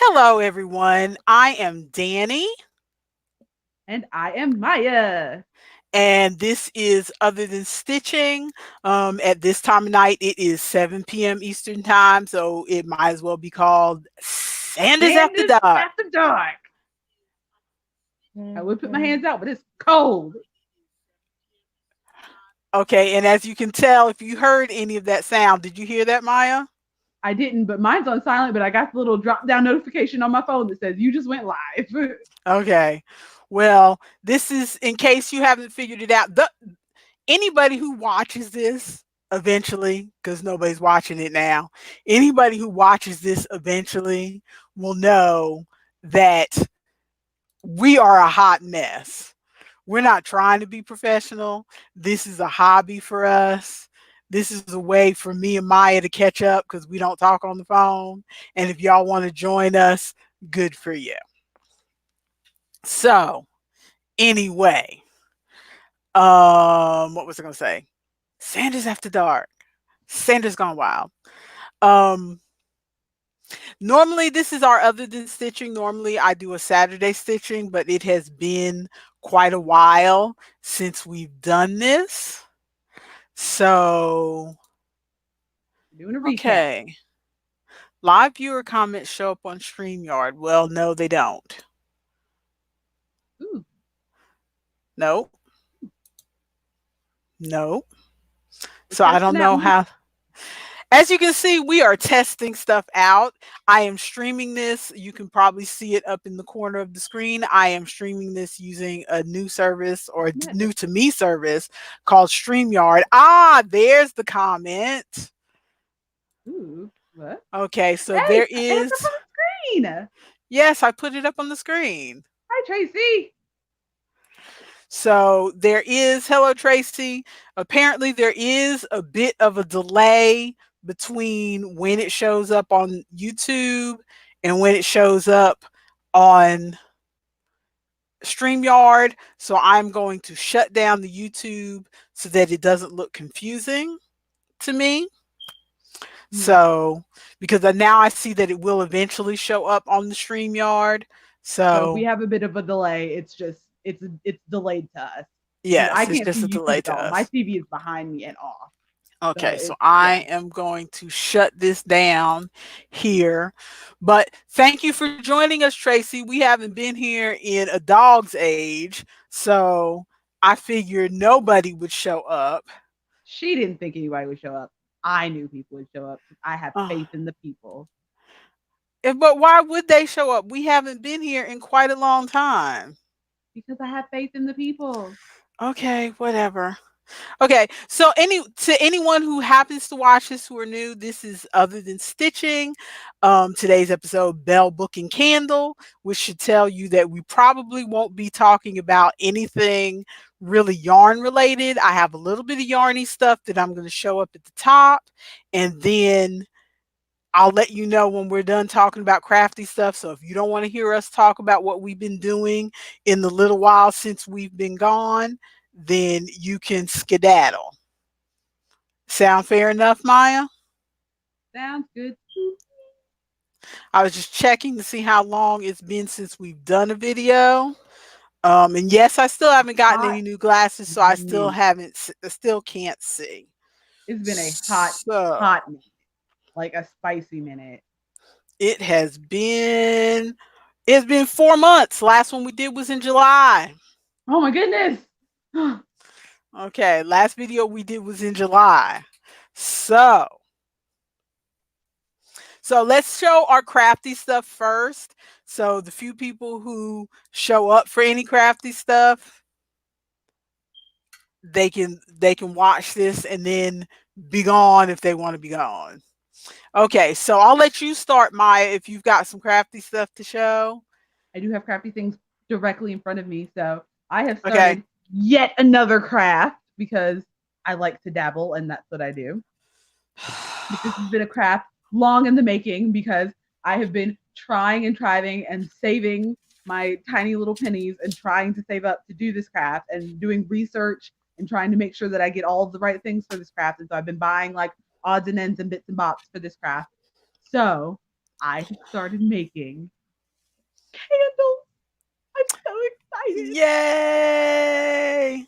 Hello, everyone. I am Danny, And I am Maya. and this is Other Than Stitching. At this time of night, it is 7 p.m. Eastern Time, so it might as well be called Sanders After Sanders Dark. after dark. I would put my hands out, but it's cold. Okay, and as you can tell, if you heard any of that sound, did you hear that, Maya? I didn't, but mine's on silent, but I got the little drop down notification on my phone that says you just went live. Okay. Well, this is in case you haven't figured it out. Anybody who watches this eventually, because nobody's watching it now, anybody who watches this eventually will know that we are a hot mess. We're not trying to be professional. This is a hobby for us. This is a way for me and Maya to catch up because we don't talk on the phone. And if y'all want to join us, good for you. So, anyway, what was I going to say? Sanders After Dark. Sanders Gone Wild. Um, Normally, this is our Other Than Stitching. Normally, I do a Saturday stitching, but it has been quite a while since we've done this. So, Doing a recap. okay. Live viewer comments show up on StreamYard. Well, no, they don't. Ooh, No, no. we're So I testing don't out. know how. As you can see, we are testing stuff out. I am streaming this. You can probably see it up in the corner of the screen. I am streaming this using a new service or a Yeah, new to me service called StreamYard. Ah, there's the comment. ooh, what? Okay, so Hey, there and it's up is. on the screen. Yes, I put it up on the screen. Hi, Tracy. So there is, hello Tracy. Apparently, there is a bit of a delay between when it shows up on YouTube and when it shows up on StreamYard. So I'm going to shut down the YouTube so that it doesn't look confusing to me. Hmm. So, because now I see that it will eventually show up on the StreamYard. So if we So, have a bit of a delay, it's delayed to us because I yes, it's can't just a see YouTube delay at to all. My us. TV is behind me and off. So Okay, so it's I yeah. am going to shut this down here. But thank you for joining us, Tracy. We haven't been here in a dog's age, so I figured nobody would show up. She didn't think anybody would show up. I knew people would show up. I have Uh, faith in the people but why would they show up? We haven't been here in quite a long time. because I have faith in the people. Okay, whatever. Okay, so to anyone who happens to watch this who are new, this is Other Than Stitching. Today's episode, Bell Book and Candle, which should tell you that we probably won't be talking about anything really yarn related. I have a little bit of yarny stuff that I'm going to show up at the top, and then I'll let you know when we're done talking about crafty stuff. So if you don't want to hear us talk about what we've been doing in the little while since we've been gone, then you can skedaddle. Sound fair enough, Maya? Sounds good. I was just checking to see how long it's been since we've done a video. And yes, I still haven't gotten Hot any new glasses, so I still minute. haven't, I still can't see. It's been a hot So minute, like a spicy minute. it has been, it's been 4 months. Last one we did was in July. Oh my goodness. Okay, last video we did was in July. So, so let's show our crafty stuff first. So the few people who show up for any crafty stuff, they can watch this and then be gone if they want to be gone. Okay, so I'll let you start, Maya, if you've got some crafty stuff to show. I do have crafty things directly in front of me, so I have Okay. started yet another craft because I like to dabble and that's what I do. But this has been a craft long in the making because I have been trying and trying and saving my tiny little pennies and trying to save up to do this craft and doing research and trying to make sure that I get all of the right things for this craft. And so I've been buying like odds and ends and bits and bops for this craft. So I have started making candles. I'm so excited. Yay!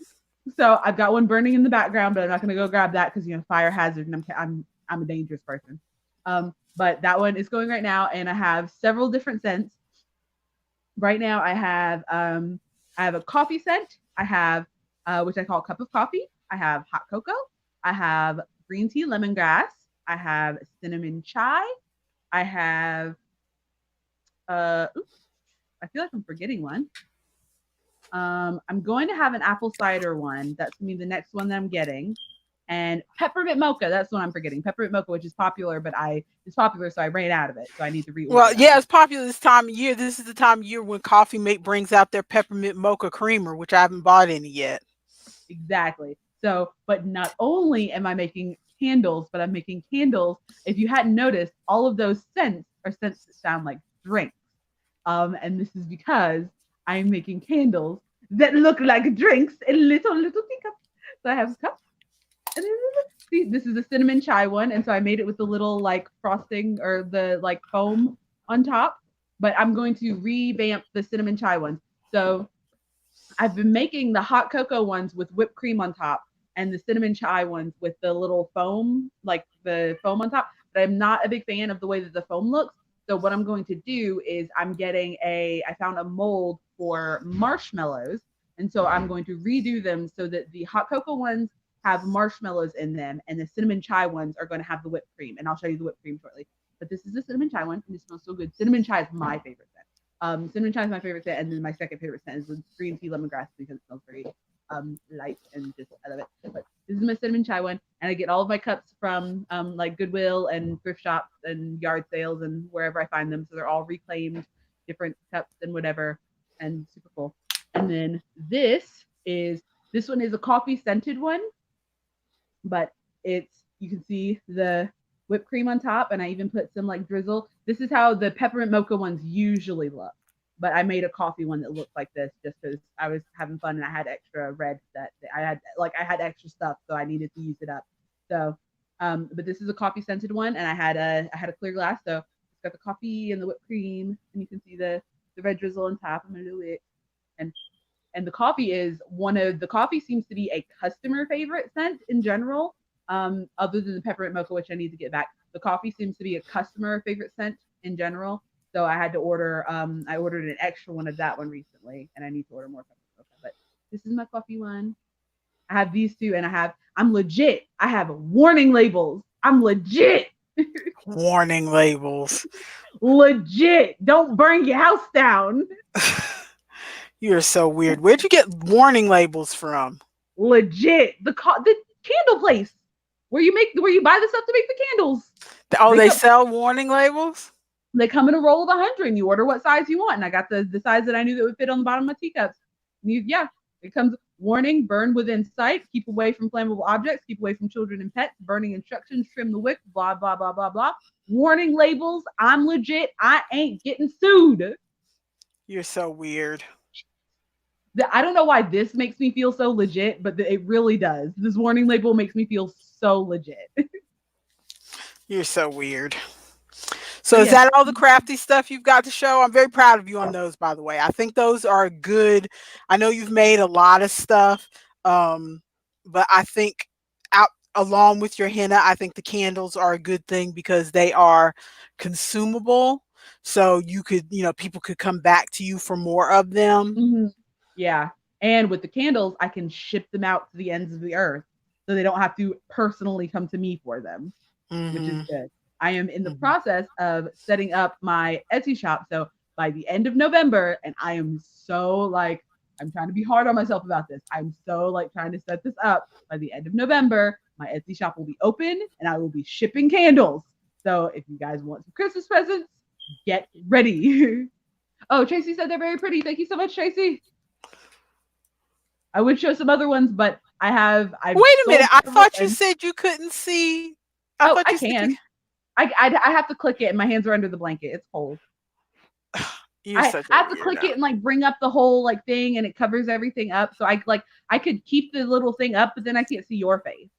So I've got one burning in the background, but I'm not going to go grab that because fire hazard, and I'm a dangerous person. But that one is going right now, and I have several different scents. Right now, I have a coffee scent. I have which I call cup of coffee. I have hot cocoa. I have green tea lemongrass. I have cinnamon chai. I have oops, I feel like I'm forgetting one. I'm going to have an apple cider one. That's gonna be the next one that I'm getting. And peppermint mocha, that's what I'm forgetting. Peppermint mocha, which is popular, but it's popular, so I ran out of it. So I need to reorder Well, that yeah, one. it's popular this time of year. This is the time of year when Coffee Mate brings out their peppermint mocha creamer, which I haven't bought any yet. Exactly. So, but not only am I making candles, but I'm making candles. If you hadn't noticed, all of those scents are scents that sound like drinks. And this is because I'm making candles that look like drinks in little teacups. So I have a cup. And see, this is a cinnamon chai one, and so I made it with the little like frosting or the like foam on top. But I'm going to revamp the cinnamon chai ones. So I've been making the hot cocoa ones with whipped cream on top and the cinnamon chai ones with the little foam, like the foam on top. But I'm not a big fan of the way that the foam looks. So what I'm going to do is I found a mold for marshmallows. And so I'm going to redo them so that the hot cocoa ones have marshmallows in them and the cinnamon chai ones are going to have the whipped cream. And I'll show you the whipped cream shortly. But this is the cinnamon chai one and it smells so good. Cinnamon chai is my favorite scent. Cinnamon chai is my favorite scent, and then my second favorite scent is the green tea lemongrass because it smells very light and just I love it. But this is my cinnamon chai one, and I get all of my cups from like Goodwill and thrift shops and yard sales and wherever I find them. So they're all reclaimed, different cups and whatever, and super cool. And then this one is a coffee scented one, but you can see the whipped cream on top, and I even put some like drizzle. This is how the peppermint mocha ones usually look, but I made a coffee one that looked like this just because I was having fun and I had extra red that I had extra stuff, so I needed to use it up. So, but this is a coffee scented one, and I had a clear glass, so it's got the coffee and the whipped cream, and you can see the red drizzle on top. I'm gonna do it, and and the coffee seems to be a customer favorite scent in general. Other than the peppermint mocha, which I need to get back. The coffee seems to be a customer favorite scent in general. So I had to order. I ordered an extra one of that one recently, and I need to order more peppermint mocha. But this is my coffee one. I have these two, and I'm legit. I have warning labels. I'm legit. Warning labels. Legit. Don't burn your house down. You're so weird. Where'd you get warning labels from? Legit. The candle place where you buy the stuff to make the candles. Oh, They they come sell warning labels? they come in a roll of 100 and you order what size you want. And I got the size that I knew that would fit on the bottom of my teacups. Yeah, it comes warning, burn within sight, keep away from flammable objects, keep away from children and pets, burning instructions, trim the wick, blah, blah, blah, blah, blah. Warning labels, I'm legit. I ain't getting sued. You're so weird. I don't know why this makes me feel so legit, but it really does. This warning label makes me feel so legit. You're so weird. So But is yes, that all the crafty stuff you've got to show? I'm very proud of you on those, by the way. I think those are good. I know you've made a lot of stuff, but I think out along with your henna, I think the candles are a good thing because they are consumable. So people could come back to you for more of them. mm-hmm. Yeah. And with the candles, I can ship them out to the ends of the earth so they don't have to personally come to me for them, which is Hmm. good. I am in the Hmm. process of setting up my Etsy shop. So by the end of November, and I am so like, I'm trying to be hard on myself about this. I'm so like trying to set this up. By the end of November, my Etsy shop will be open and I will be shipping candles. So if you guys want some Christmas presents, get ready. Oh, Tracy said they're very pretty. Thank you so much, Tracy. I would show some other ones, but I've Wait a minute. sold I several thought you and said you couldn't see. I oh, thought I you said you. can. I have to click it and my hands are under the blanket. It's cold. You're such I a have to click weirdo. it and like bring up the whole like thing and it covers everything up. So I could keep the little thing up, but then I can't see your face.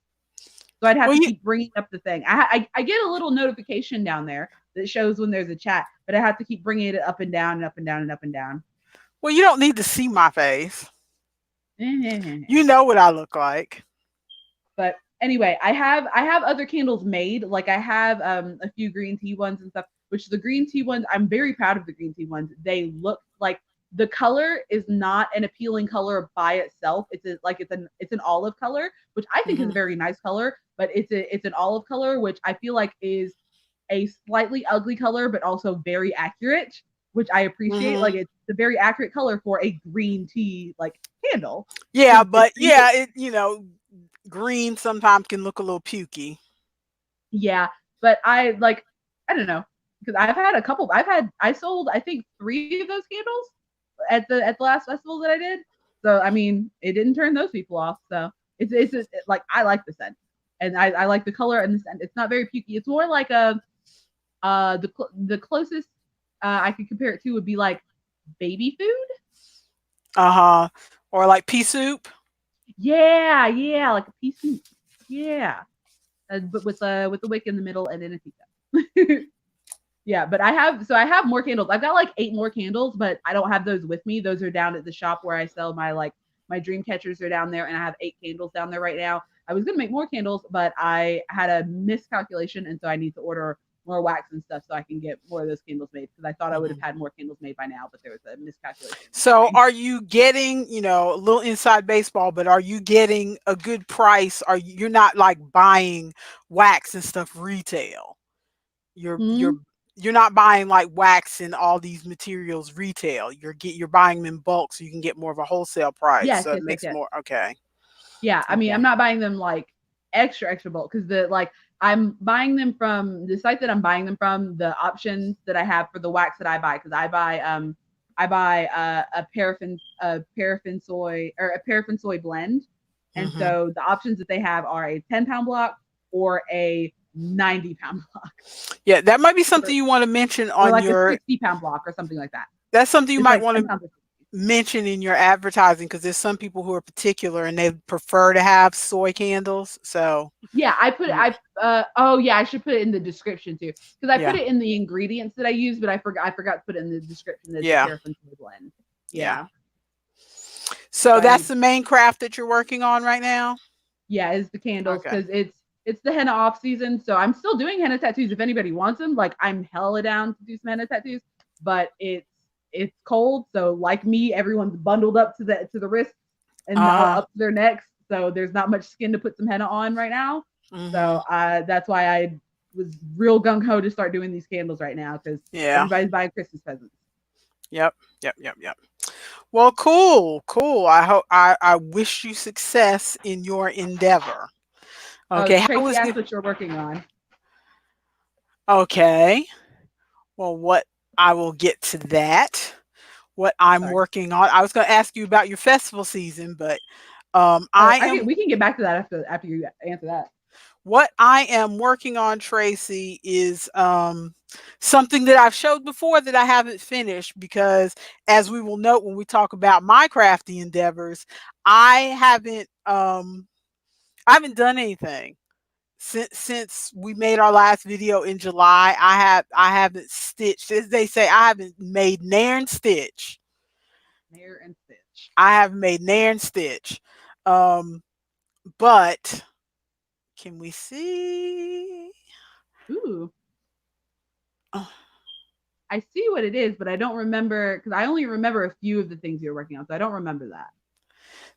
So I'd have Well, to you keep bringing up the thing. I get a little notification down there that shows when there's a chat, but I have to keep bringing it up and down and up and down and up and down. Well, you don't need to see my face. You know what I look like. But anyway, I have other candles made. Like I have a few green tea ones and stuff. Which the green tea ones, I'm very proud of the green tea ones. They look like the color is not an appealing color by itself. It's an olive color, which I think is a Hmm. very nice color. But it's an olive color, which I feel like is a slightly ugly color, but also very accurate, which I appreciate. Hmm. Like it's a very accurate color for a green tea like candle Yeah, because it's but green tea. yeah, green sometimes can look a little pukey. Yeah, but I don't know because I've had a couple. I sold I think three of those candles at the last festival that I did. So I mean, it didn't turn those people off. So like I like the scent and I like the color and the scent. It's not very pukey. It's more like a the closest I could compare it to would be like baby food. Uh huh. Or like pea soup. Yeah, yeah, like a pea soup. Yeah, but with the wick in the middle and in a teacup. Yeah, but I have more candles. I've got like 8 more candles, but I don't have those with me. Those are down at the shop where I sell my dream catchers are down there, and I have 8 candles down there right now. I was gonna make more candles, but I had a miscalculation, and so I need to order more wax and stuff so I can get more of those candles made because I thought I would have Hmm. had more candles made by now, but there was a miscalculation in So, ordering. are you getting, a little inside baseball, but are you getting a good price? You're not like buying wax and stuff retail? You're Mm, you're not buying like wax and all these materials retail. You're buying them in bulk so you can get more of a wholesale price. yes, So it yes, yes, makes yes. more okay. Yeah, I mean, Okay. I'm not buying them like extra bulk because I'm buying them from the site that I'm buying them from. The options that I have for the wax that I buy because I buy a paraffin soy or a paraffin soy blend, and Hmm. so the options that they have are a 10 pound block or a 90 pound block Yeah, that might be or, something you want to mention or on like a your. 60 pound block or something like that. That's something you It's might like want 10 to pounds of mention in your advertising because there's some people who are particular and they prefer to have soy candles. So yeah, I put yeah, I oh yeah, I should put it in the description too because I put yeah, it in the ingredients that I use, but I forgot to put it in the description that it's a yeah, paraffin soy blend. yeah. Yeah, So so I that's need the main craft that you're working on right now. yeah, is the candles Okay. because it's the henna off season, so I'm still doing henna tattoos if anybody wants them. Like I'm hella down to do some henna tattoos, but it's cold, so like me, everyone's bundled up to the wrists and Uh huh. up to their necks, so there's not much skin to put some henna on right now. Hmm. So that's why I was real gung ho to start doing these candles right now because Yeah. everybody's buying Christmas presents. Yep. Yep. Yep. Yep. Well, cool. Cool. I wish you success in your endeavor. Oh, Okay. How Tracy was asked good? what you're working on. Okay. Well, what I will get to that. What I'm Sorry. working on. I was going to ask you about your festival season, but Oh, I am we can get back to that after you answer that. what I am working on, Tracy, is something that I've showed before that I haven't finished because, as we will note when we talk about my crafty endeavors, I haven't um, I haven't done anything since we made our last video in July. I haven't stitched, as they say, I haven't made nair stitch. Nair and Stitch. I haven't made nair stitch. Um, but can we see? Ooh, Oh, I see what it is, but I don't remember because I only remember a few of the things you're working on, so I don't remember that.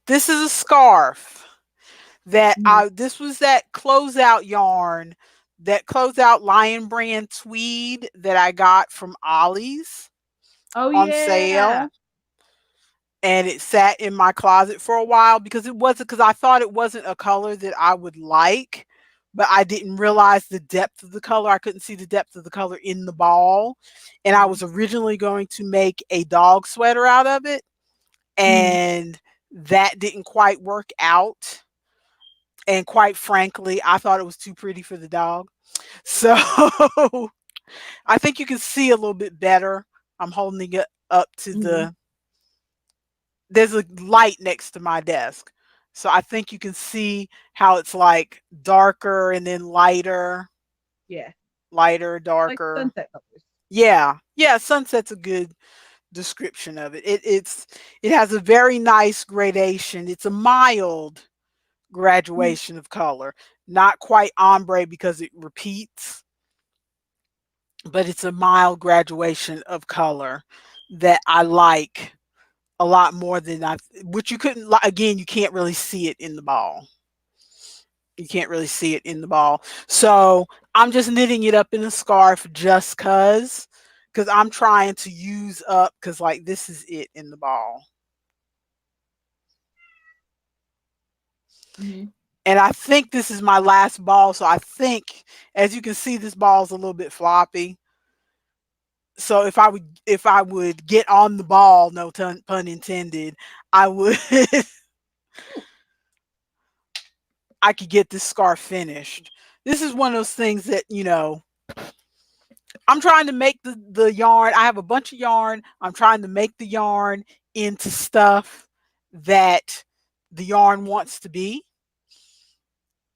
this is a scarf that Mhm. I this was that closeout yarn, that closeout Lion Brand tweed that I got from Ollie's Oh on yeah. sale. And it sat in my closet for a while because I thought it wasn't a color that I would like, but I didn't realize the depth of the color. I couldn't see the depth of the color in the ball. And I Mhm. was originally going to make a dog sweater out of it, Mhm. and that didn't quite work out. And quite frankly, I thought it was too pretty for the dog. So I think you can see a little bit better. I'm holding it up to Mhm. there's a light next to my desk. So I think you can see how it's like darker and then lighter. Yeah. lighter, Like darker. sunset colors. Yeah. Yeah, sunset's a good description of it. It has a very nice gradation. It's a mild Mhm. graduation of color. Not quite ombre because it repeats, but it's a mild graduation of color that I like a lot more than I which you couldn't again, you can't really see it in the ball. You can't really see it in the ball. So, I'm just knitting it up in a scarf just cuz I'm trying to use up cuz like this is it in the ball. Mhm. And I think this is my last ball, so I think as you can see this ball is a little bit floppy. So if I would get on the ball, no pun intended, I would I could get this scarf finished. This is one of those things that, I'm trying to make the yarn. I have a bunch of yarn. I'm trying to make the yarn into stuff that the yarn wants to be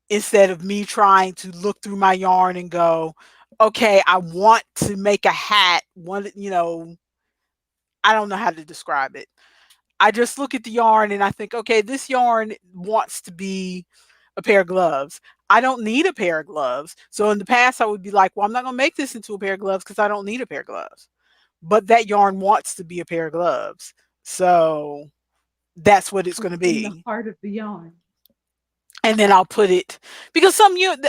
instead of me trying to look through my yarn and go, okay, I want to make a hat. I don't know how to describe it. I just look at the yarn and I think, okay, this yarn wants to be a pair of gloves. I don't need a pair of gloves. So in the past, I would be like, well, I'm not going to make this into a pair of gloves because I don't need a pair of gloves. But that yarn wants to be a pair of gloves. So that's what it's going What's to in the be. heart of the yarn? And then I'll put it because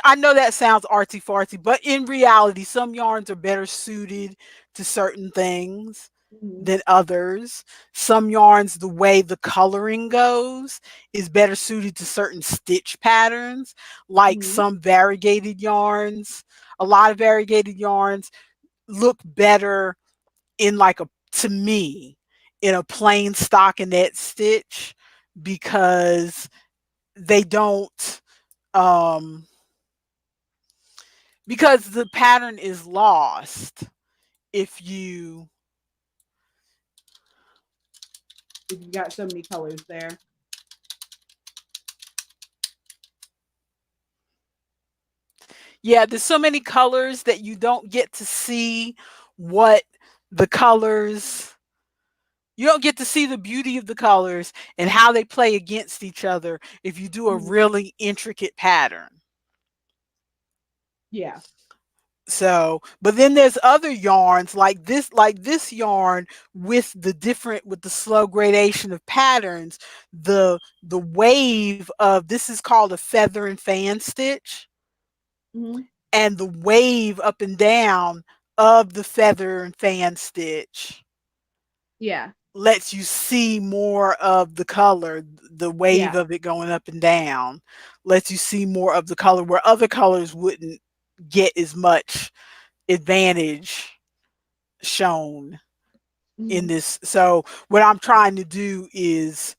I know that sounds artsy fartsy, but in reality, some yarns are better suited to certain things Mhm. than others. Some yarns, the way the coloring goes, is better suited to certain stitch patterns, like Mhm. some variegated yarns. A lot of variegated yarns look better in like a to me in a plain stockinette stitch because they don't um because the pattern is lost if you If you got so many colors there. yeah, there's so many colors that you don't get to see what the colors you don't get to see the beauty of the colors and how they play against each other if you do a Mhm. really intricate pattern. Yeah. So, but then there's other yarns like this yarn with the slow gradation of patterns, the wave of this is called a feather and fan stitch, Mhm. and the wave up and down of the feather and fan stitch Yeah. lets you see more of the color, the wave Yeah. of it going up and down lets you see more of the color where other colors wouldn't get as much advantage shown in Mhm. this. So what I'm trying to do is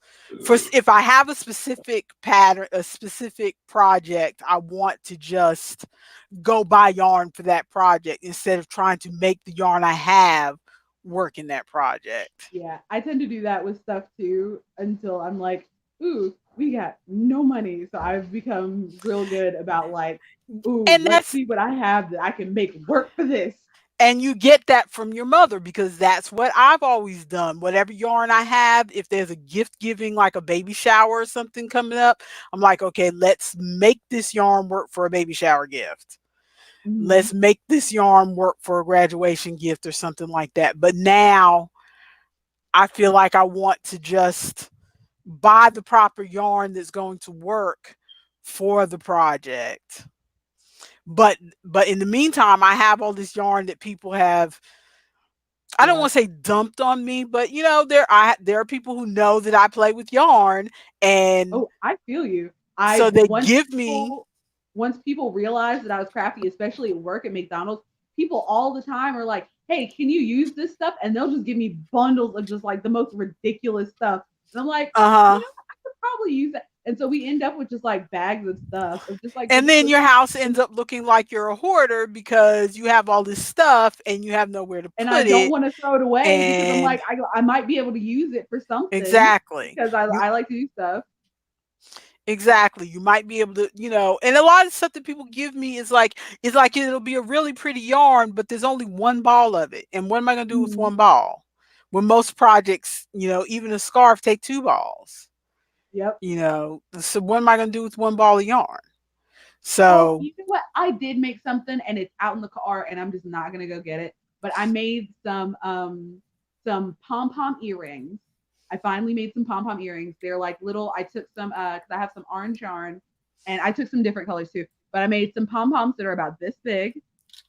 if I have a specific pattern, a specific project, I want to just go buy yarn for that project instead of trying to make the yarn I have work in that project. Yeah. I tend to do that with stuff too until I'm like, ooh, we got no money. So I've become real good about like, ooh, And let's that's see what I have that I can make work for this. and you get that from your mother because that's what I've always done. Whatever yarn I have, if there's a gift giving, like a baby shower or something coming up, I'm like, okay, let's make this yarn work for a baby shower gift. Mhm. Let's make this yarn work for a graduation gift or something like that. But now I feel like I want to just buy the proper yarn that's going to work for the project. But in the meantime, I have all this yarn that people have I don't Yeah. want to say dumped on me, but there are people who know that I play with yarn, and Oh, I feel you. so I they give me once people realized that I was crafty, especially at work at McDonald's, people all the time are like, "Hey, can you use this stuff?" And they'll just give me bundles of just like the most ridiculous stuff. And I'm like, you uh-huh. know, I could probably use that. And so we end up with just like bags of stuff of just like And then ridiculous. your house And, ends up looking like you're a hoarder because you have all this stuff and you have nowhere to and I put don't it. want to throw it away because I'm And like, I might be able to use it for something exactly. because You I like to do stuff. Exactly. You might be able to, and a lot of stuff that people give me is like it'll be a really pretty yarn, but there's only one ball of it. And what am I gonna do with Mhm. one ball? When most projects, even a scarf take two balls. Yep. So what am I gonna do with one ball of yarn? Oh, So you know what? I did make something and it's out in the car and I'm just not gonna go get it. But I made some pom pom earrings. I finally made some pom pom earrings. They're like little. I took some because I have some orange yarn, and I took some different colors too. But I made some pom poms that are about this big,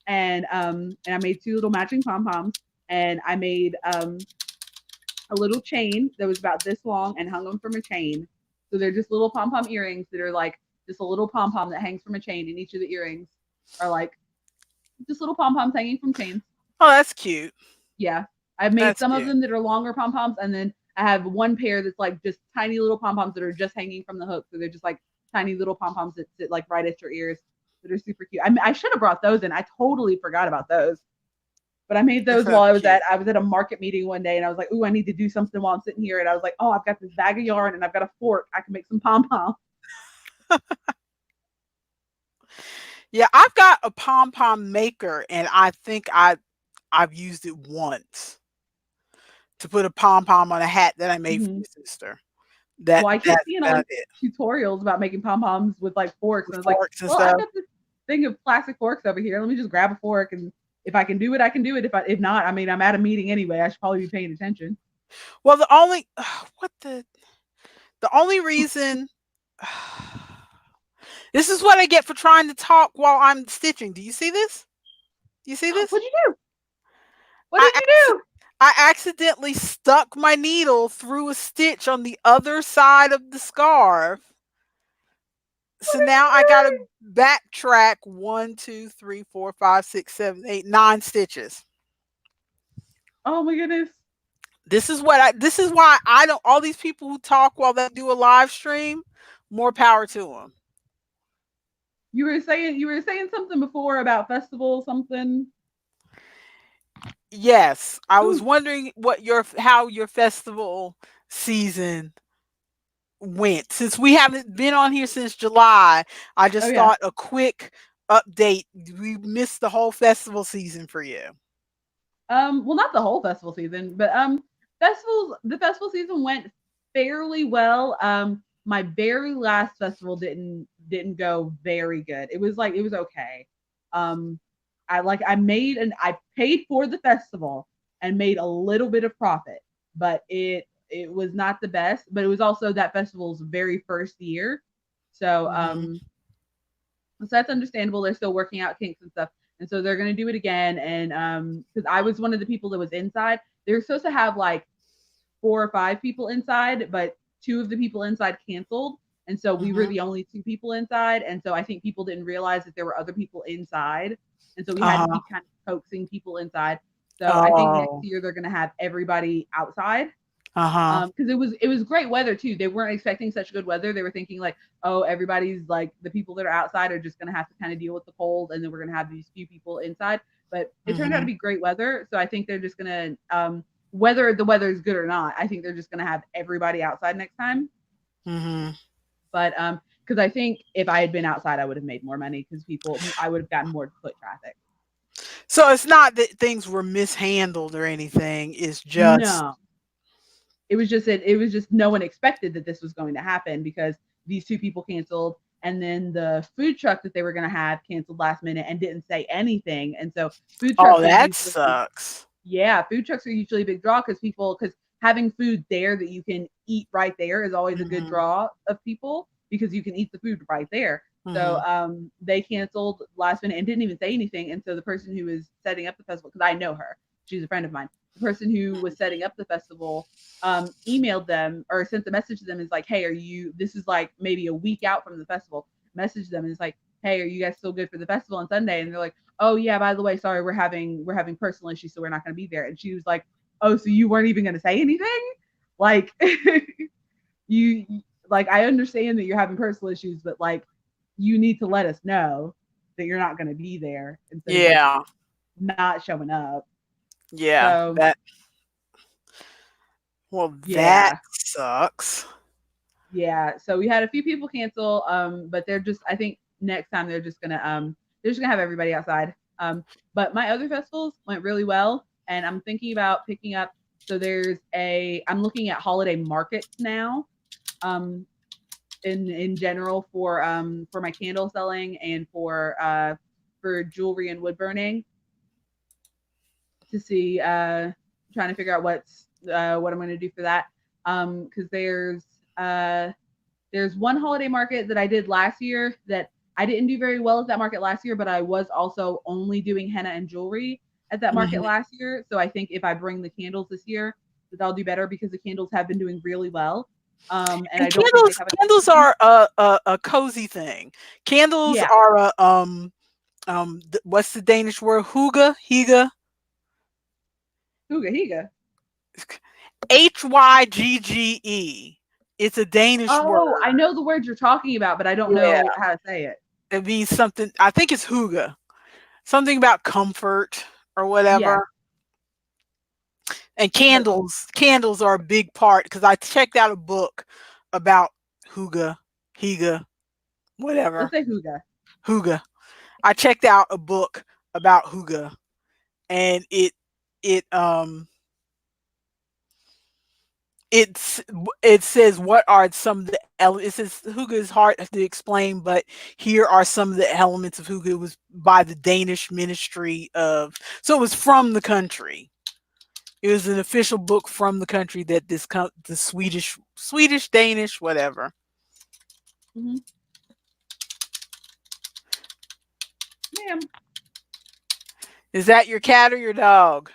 and I made two little matching pom poms, and I made a little chain that was about this long and hung them from a chain. So they're just little pom pom earrings that are like just a little pom pom that hangs from a chain, and each of the earrings are like just little pom poms hanging from chains. oh, that's cute. Yeah, I've made That's some of cute. them that are longer pom poms, and then I have one pair that's like just tiny little pom poms that are just hanging from the hook. So they're just like tiny little pom poms that sit like right at your ears that are super cute. I should have brought those in. I totally forgot about those. But I made That's those so while cute. I was at a market meeting one day and I was like, ooh, I need to do something while I'm sitting here. And I was like, oh, I've got this bag of yarn and I've got a fork. I can make some pom pom. Yeah, I've got a pom pom maker, and I think I've used it once to put a pom pom on a hat that I made for Mm-hmm. my sister. That Well, I keep that's seeing about on it. tutorials about making pom poms with like forks. And With I was like, forks and well, I've stuff. got this thing of plastic forks over here. Let me just grab a fork and if I can do it, I can do it. If not, I mean, I'm at a meeting anyway. I should probably be paying attention. Well, the only what the only reason this is what I get for trying to talk while I'm stitching. Do you see this? Do you see this? What'd you do? What I did you acci- do? I accidentally stuck my needle through a stitch on the other side of the scarf. What So are you now I gotta doing? backtrack 1, 2, 3, 4, 5, 6, 7, 8, 9 stitches. Oh my goodness. This is why I don't all these people who talk while they do a live stream, more power to them. You were saying something before about festival something. Yes, I was Ooh. wondering what your how your festival season went. Since we haven't been on here since July, I Oh just yeah. thought a quick update. We missed the whole festival season for you. Well, not the whole festival season, but the festival season went fairly well. My very last festival didn't go very good. It was okay. Um, I paid for the festival and made a little bit of profit, but it was not the best. But it was also that festival's very first year, so Hmm. so that's understandable. They're still working out kinks and stuff. And so they're going to do it again. And because I was one of the people that was inside, they were supposed to have like four or five people inside, but two of the people inside canceled. And so we were Hmm. the only two people inside. And so I think people didn't realize that there were other people inside. And so we had to Uh-huh. keep kind of coaxing people inside. So I think next Oh. year they're going to have everybody outside Uh-huh. because it was great weather too. They weren't expecting such good weather. They were thinking like, oh, everybody's like the people that are outside are just going to have to kind of deal with the cold, and then we're going to have these few people inside. But it turned out to Hmm. be great weather, so I think they're just going to whether the weather is good or not. I think they're just going to have everybody outside next time. Hmm. But because I think if I had been outside, I would have made more money because I would have gotten more foot traffic. So it's not that things were mishandled or anything. It's just No, it was just no one expected that this was going to happen because these two people canceled and then the food truck that they were going to have canceled last minute and didn't say anything. And so food oh, trucks are that usually sucks. yeah, food trucks are usually a big draw because having food there that you can eat right there is always a good Hmm. draw of people because you can eat the food right there. So Hmm. they canceled last minute and didn't even say anything. And so the person who was setting up the festival, because I know her, she's a friend of mine. The person who was setting up the festival emailed them or sent a message to them is like, hey, are you? This is like maybe a week out from the festival. Message them and it's like, hey, are you guys still good for the festival on Sunday? And they're like, oh yeah, by the way, sorry, we're having personal issues, so we're not going to be there. And she was like, oh, so you weren't even going to say anything? Like you like I understand that you're having personal issues, but like you need to let us know that you're not going to be there instead of just Yeah. not showing up. Yeah. So Well, that yeah, sucks. Yeah, so we had a few people cancel, but they're just I think next time they're just gonna have everybody outside. But my other festivals went really well, and I'm thinking about picking up. So I'm looking at holiday markets now, um, in general for my candle selling and for jewelry and wood burning to see trying to figure out what I'm going to do for that. Because uh there's one holiday market that I did last year that I didn't do very well at that market last year, but I was also only doing henna and jewelry at that market Mhm. last year. So I think if I bring the candles this year, that I'll do better because the candles have been doing really well. And And I don't think they have a candles season. are a cozy thing. Candles Yeah. are a what's the Danish word? Hygge, Huga Higa. Hygge. It's a Danish Oh, I word. know the word you're talking about, but I don't Yeah, know how to say it. it means something. I think it's hygge, something about comfort or Yeah. whatever. And But candles are a big part because I checked out a book about hygge, hygge, let's whatever, say Huga. hygge. I checked out a book about hygge, and it it says what are some of the it says hygge is hard to explain, but here are some of the elements of hygge. It was by the Danish Ministry of, so it was from the country. It was an official book from the country that the Swedish, Danish, whatever. Hmm. Ma'am, Is that your cat or your dog?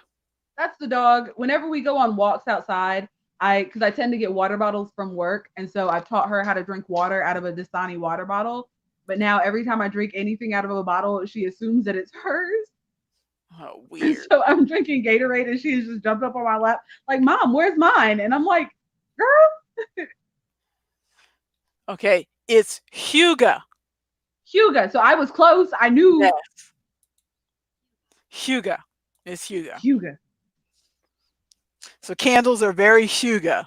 that's the dog. Whenever we go on walks outside, because I tend to get water bottles from work, and so I've taught her how to drink water out of a Dasani water bottle. But now every time I drink anything out of a bottle, she assumes that it's hers. Oh, And weird. so I'm drinking Gatorade, and she's just jumped up on my lap, like, "Mom, where's mine?" And I'm like, "Girl, Okay, it's Huga. Huga." So I was close. I knew Yes, Huga. It's Huga. Huga. So candles are very Huga.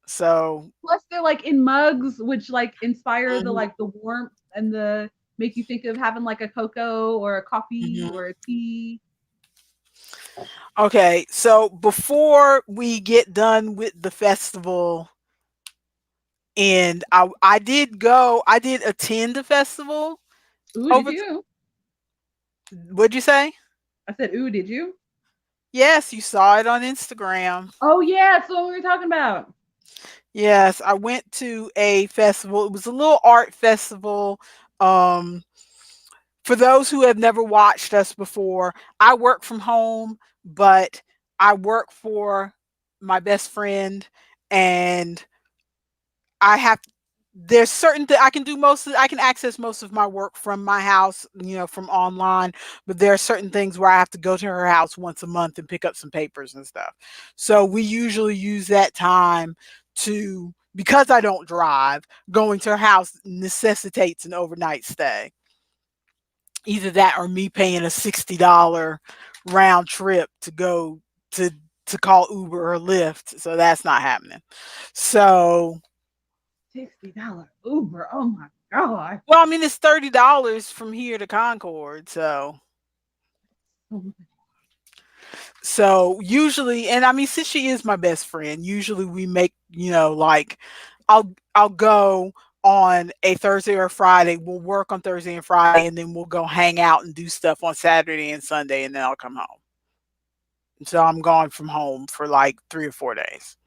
So Plus, they're like in mugs, which like inspire the mhm, like the warmth and the make you think of having like a cocoa or a coffee mhm. or a tea. Okay, so before we get done with the festival, and I did attend the festival Ooh, did over. you? What'd you say? I said, ooh, did you? Yes, you saw it on Instagram. Oh yeah, that's what we were talking about. Yes, I went to a festival. It was a little art festival. Um, for those who have never watched us before, I work from home, but I work for my best friend, and I have there's certain that I can do I can access most of my work from my house, from online, but there are certain things where I have to go to her house once a month and pick up some papers and stuff. So we usually use that time to, because I don't drive, going to her house necessitates an overnight stay. Either that or me paying a $60 round trip to go to call Uber or Lyft. So that's not happening. So $60 Uber. Oh my god. well, I mean, it's $30 from here to Concord, Oh, so usually, and I mean, since she is my best friend, usually we make, like I'll go on a Thursday or Friday. We'll work on Thursday and Friday, and then we'll go hang out and do stuff on Saturday and Sunday, and then I'll come home. So I'm gone from home for like 3 or 4 days,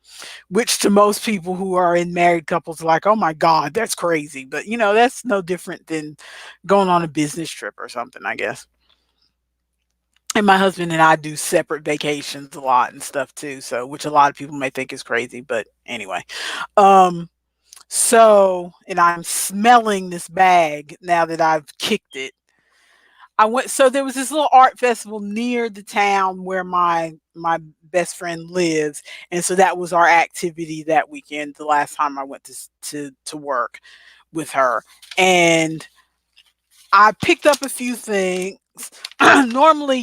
which to most people who are in married couples are like, oh my God, that's crazy. But that's no different than going on a business trip or something, I guess. And my husband and I do separate vacations a lot and stuff too. So, which a lot of people may think is crazy, but anyway. Um, and I'm smelling this bag now that I've kicked it. So there was this little art festival near the town where my best friend lives, and so that was our activity that weekend. The last time I went to work with her, and I picked up a few things. Normally,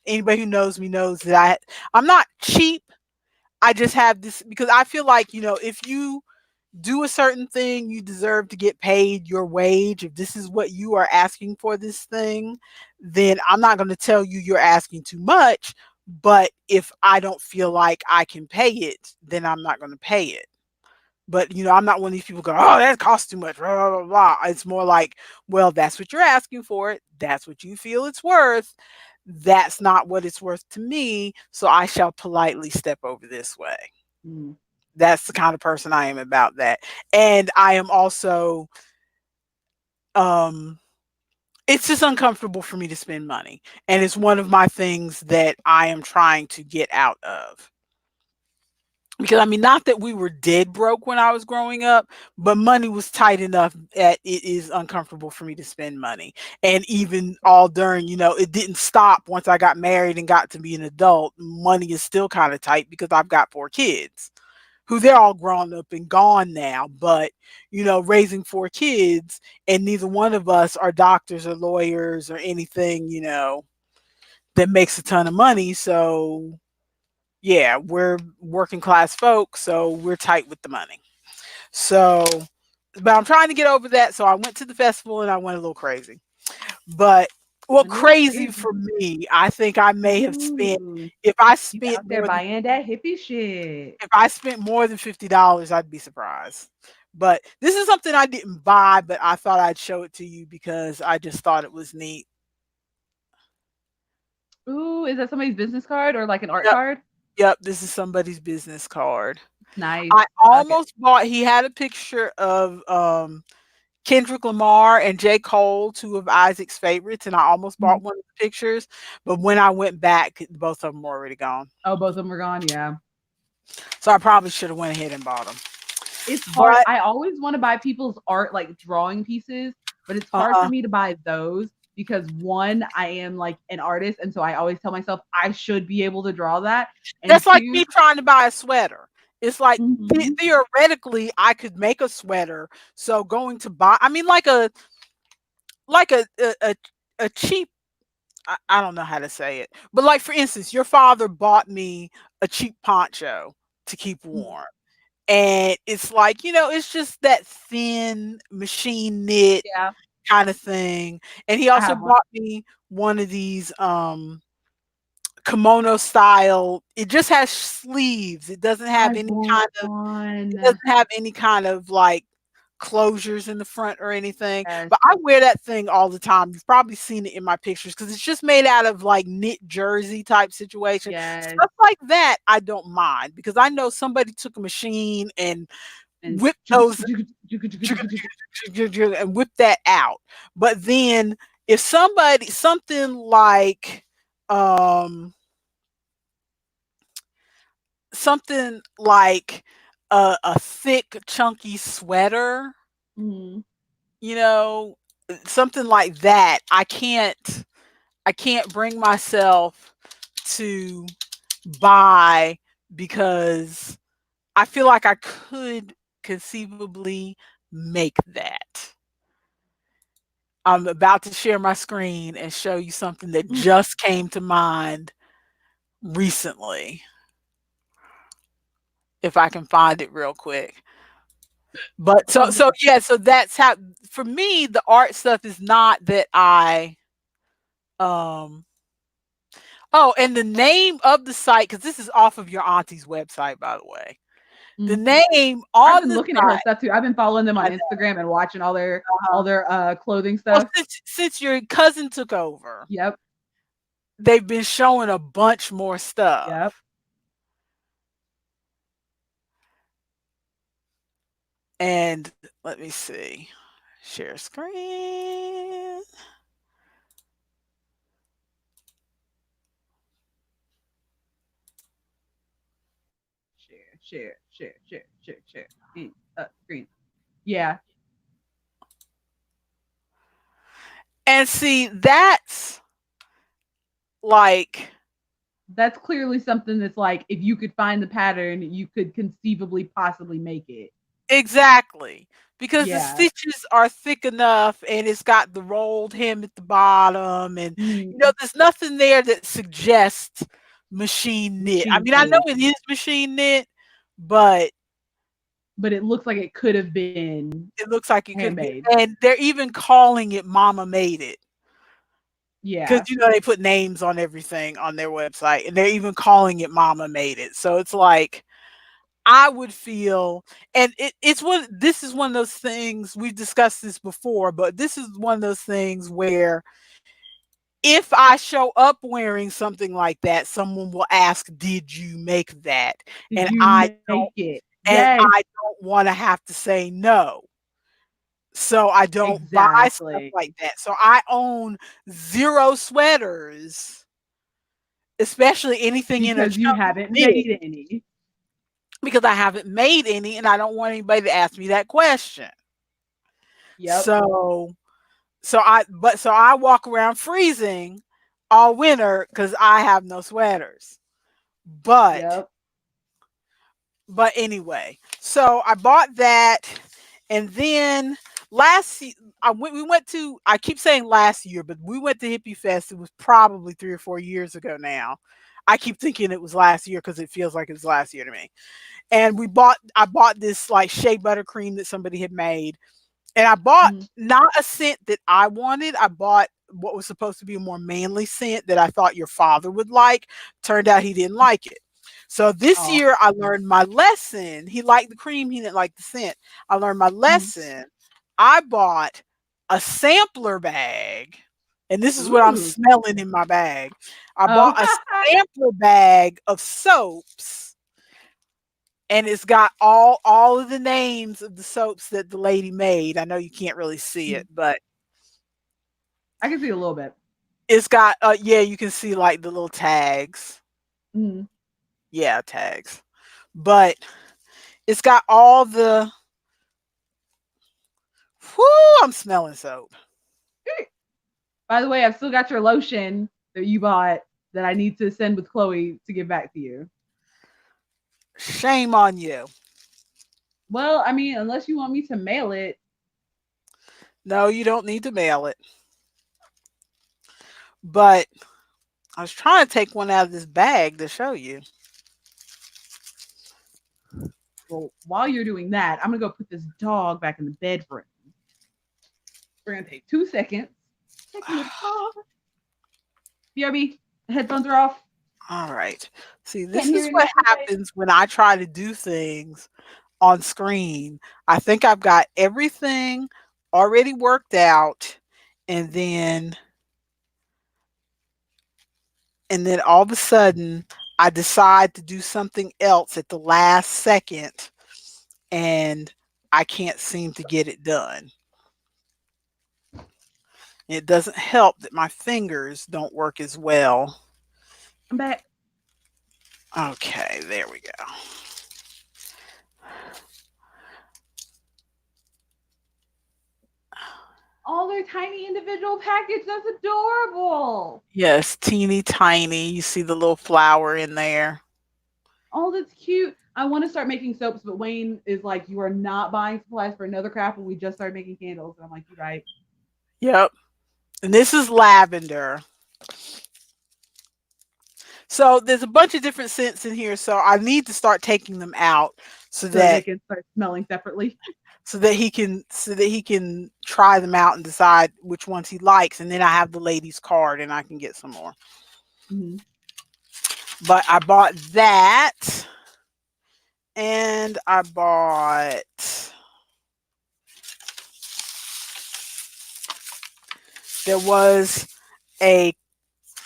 anybody who knows me knows that I'm not cheap. I just have this because I feel like if do a certain thing, you deserve to get paid your wage. If this is what you are asking for this thing, then I'm not going to tell you you're asking too much. But if I don't feel like I can pay it, then I'm not going to pay it. But I'm not one of these people go, oh, that costs too much. Blah, blah, blah, blah. It's more like, well, that's what you're asking for it. That's what you feel it's worth. That's not what it's worth to me. So I shall politely step over this way. Mm. That's the kind of person I am about that. And I am also um it's just uncomfortable for me to spend money. And it's one of my things that I am trying to get out of. Because I mean, not that we were dead broke when I was growing up, but money was tight enough that it is uncomfortable for me to spend money. And even all during, it didn't stop once I got married and got to be an adult. Money is still kind of tight because I've got 4 kids who they're all grown up and gone now. But, raising 4 kids and neither one of us are doctors or lawyers or anything, that makes a ton of money. So, yeah, we're working class folks, so we're tight with the money. So, but I'm trying to get over that. So I went to the festival and I went a little crazy. But well, Went a little crazy crazy. for me, I think I may have spent Ooh, if I you spent out there more than buying that hippie shit. if I spent more than $50, I'd be surprised. But this is something I didn't buy, but I thought I'd show it to you because I just thought it was neat. Ooh, is that somebody's business card or like an art Yep, card? yep. This is somebody's business card. Nice. I Okay. almost bought. He had a picture of Kendrick Lamar and J. Cole, two of Isaac's favorites, and I almost Mhm. bought one of the pictures, but when I went back, both of them were already gone. Oh, both of them were gone. Yeah. So I probably should have went ahead and bought them. It's hard. But I always want to buy people's art, like drawing pieces, but it's hard for uh, me to buy those because one, I am like an artist, and so I always tell myself I should be able to draw that. And that's like two, me trying to buy a sweater. It's like mhm, theoretically I could make a sweater. So going to buy, I mean, like a cheap. I don't know how to say it, but like for instance, your father bought me a cheap poncho to keep warm. And it's like, it's just that thin machine knit yeah, kind of thing. And he I also have one. bought me one of these kimono style. It just has sleeves. It doesn't I have any want kind of it one. doesn't have any kind of like closures in the front or anything. Yes, But I wear that thing all the time. You've probably seen it in my pictures because it's just made out of like knit jersey type situation. yes, Stuff like that I don't mind because I know somebody took a machine and and whip those and whip that out. But then if something like um something like a thick chunky sweater, mhm. you know, something like that, I can't bring myself to buy because I feel like I could conceivably make that. I'm about to share my screen and show you something that just came to mind recently, if I can find it real quick. But so Oh, so yeah, so that's how for me the art stuff is not that I um oh, and the name of the site, because this is off of your auntie's website, by the way. The mm. name I've on been the looking at her site, stuff too. I've been following them on I know, Instagram and watching all uh-huh. their clothing Well, stuff. since your cousin took over, Yep, they've been showing a bunch more yep. stuff. And let me see. Share screen. Share. Screen. Yeah, And see, that's like that's clearly something that's like if you could find the pattern, you could conceivably possibly make it. exactly because the Yeah. stitches are thick enough and it's got the rolled hem at the bottom. And, Mhm. there's nothing there that suggests machine knit. I Machine mean, I know made. it is machine knit, but but it looks like it could have been It looks like it could be, handmade. and they're even calling it Mama Made It. Because Yeah, they put names on everything on their website, and they're even calling it Mama Made It. So it's like I would feel, and it's one. This is one of those things we've discussed this before, but this is one of those things where if I show up wearing something like that, someone will ask, "Did you make that?" did And you I make don't, it? and Yes, I don't want to have to say no. So I don't buy stuff exactly. like that. So I own 0 sweaters, especially anything in a Because you chunky haven't knit, made any. because I haven't made any and I don't want anybody to ask me that question. Yep, So so I walk around freezing all winter because I have no sweaters. But yep. anyway, so I bought that, and then we went to, I keep saying last year, but we went to Hippie Fest. It was probably 3 or 4 years ago now. I keep thinking it was last year because it feels like it was last year to me. And I bought this like shea buttercream that somebody had made, and I bought Mhm. not a scent that I wanted. I bought what was supposed to be a more manly scent that I thought your father would like. Turned out he didn't like it. So this Aw. year I learned my lesson. He liked the cream, he didn't like the scent. I learned my Mhm. lesson. I bought a sampler bag, and this is what I'm Ooh. smelling in my bag. I bought Oh, a sampler bag of soaps, and it's got all of the names of the soaps that the lady made. I know you can't really see Mhm. it, but I can see a little bit. it's got yeah, you can see like the little tags. Mhm. Yeah, tags. But it's got all the whoo, I'm smelling soap. By the way, I've still got your lotion that you bought that I need to send with Chloe to give back to you. Shame on you. Well, I mean, unless you want me to mail it. No, you don't need to mail it. But I was trying to take one out of this bag to show you. Well, while you're doing that, I'm gonna go put this dog back in the bedroom. We're gonna take 2 seconds. Taking the dog. BRB, the headphones are off. All right. See, Can't this hear is what anything I'm saying. happens when I try to do things on screen. I think I've got everything already worked out, and then all of a sudden I decide to do something else at the last second, and I can't seem to get it done. It doesn't help that my fingers don't work as well. I'm back. Okay, there we go. Oh, their tiny individual package. That's adorable. Yes, teeny tiny. You see the little flower in there. Oh, that's cute. I want to start making soaps, but Wayne is like, you are not buying supplies for another craft when we just started making candles. And I'm like, you're right. Yep. And this is lavender. So there's a bunch of different scents in here. So I need to start taking them out so So that they that can start smelling separately. he can try them out and decide which ones he likes. And then I have the lady's card and I can get some more. Mm-hmm. But I bought that, and I bought, there was a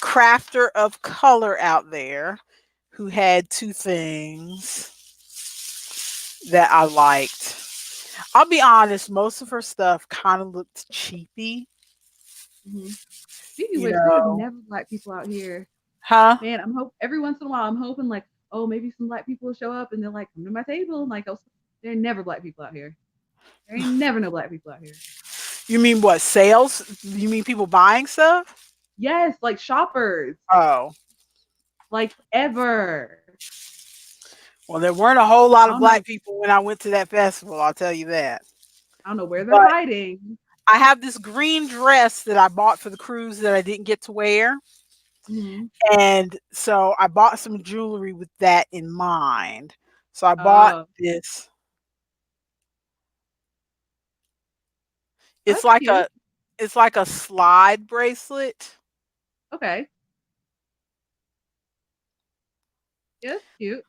crafter of color out there who had two things that I liked. I'll be honest, most of her stuff kind of looked cheapy, Mm-hmm. Speaking of you which, there are know. never black people out here. Huh? Man, I'm hope every once in a while I'm hoping like, oh, maybe some black people will show up and they're like, come to my table. And like, oh, there are never black people out here. There ain't never no black people out here. You mean what, sales? You mean people buying stuff? Yes, like shoppers, Oh, like ever. well, there weren't a whole lot I of don't know. black people when I went to that festival, I'll tell you that. I don't know where they're But hiding. I have this green dress that I bought for the cruise that I didn't get to wear. Mm-hmm. And so I bought some jewelry with that in mind. So I bought Oh, this. Oh, It's that's like cute. a slide bracelet. Okay. Yeah, that's cute.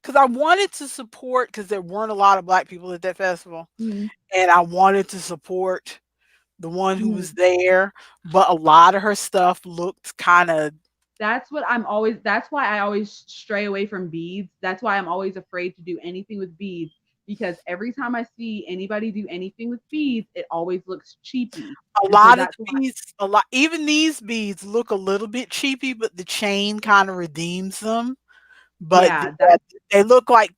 Because I wanted to support, because there weren't a lot of black people at that festival, Mhm. and I wanted to support the one who Mhm. was there, but a lot of her stuff looked kinda. That's why I always stray away from beads. That's why I'm always afraid to do anything with beads because every time I see anybody do anything with beads, it always looks cheapy. A And so lot of that's the why, beads, a lot, even these beads look a little bit cheapy, but the chain kinda redeems them. But yeah, yeah,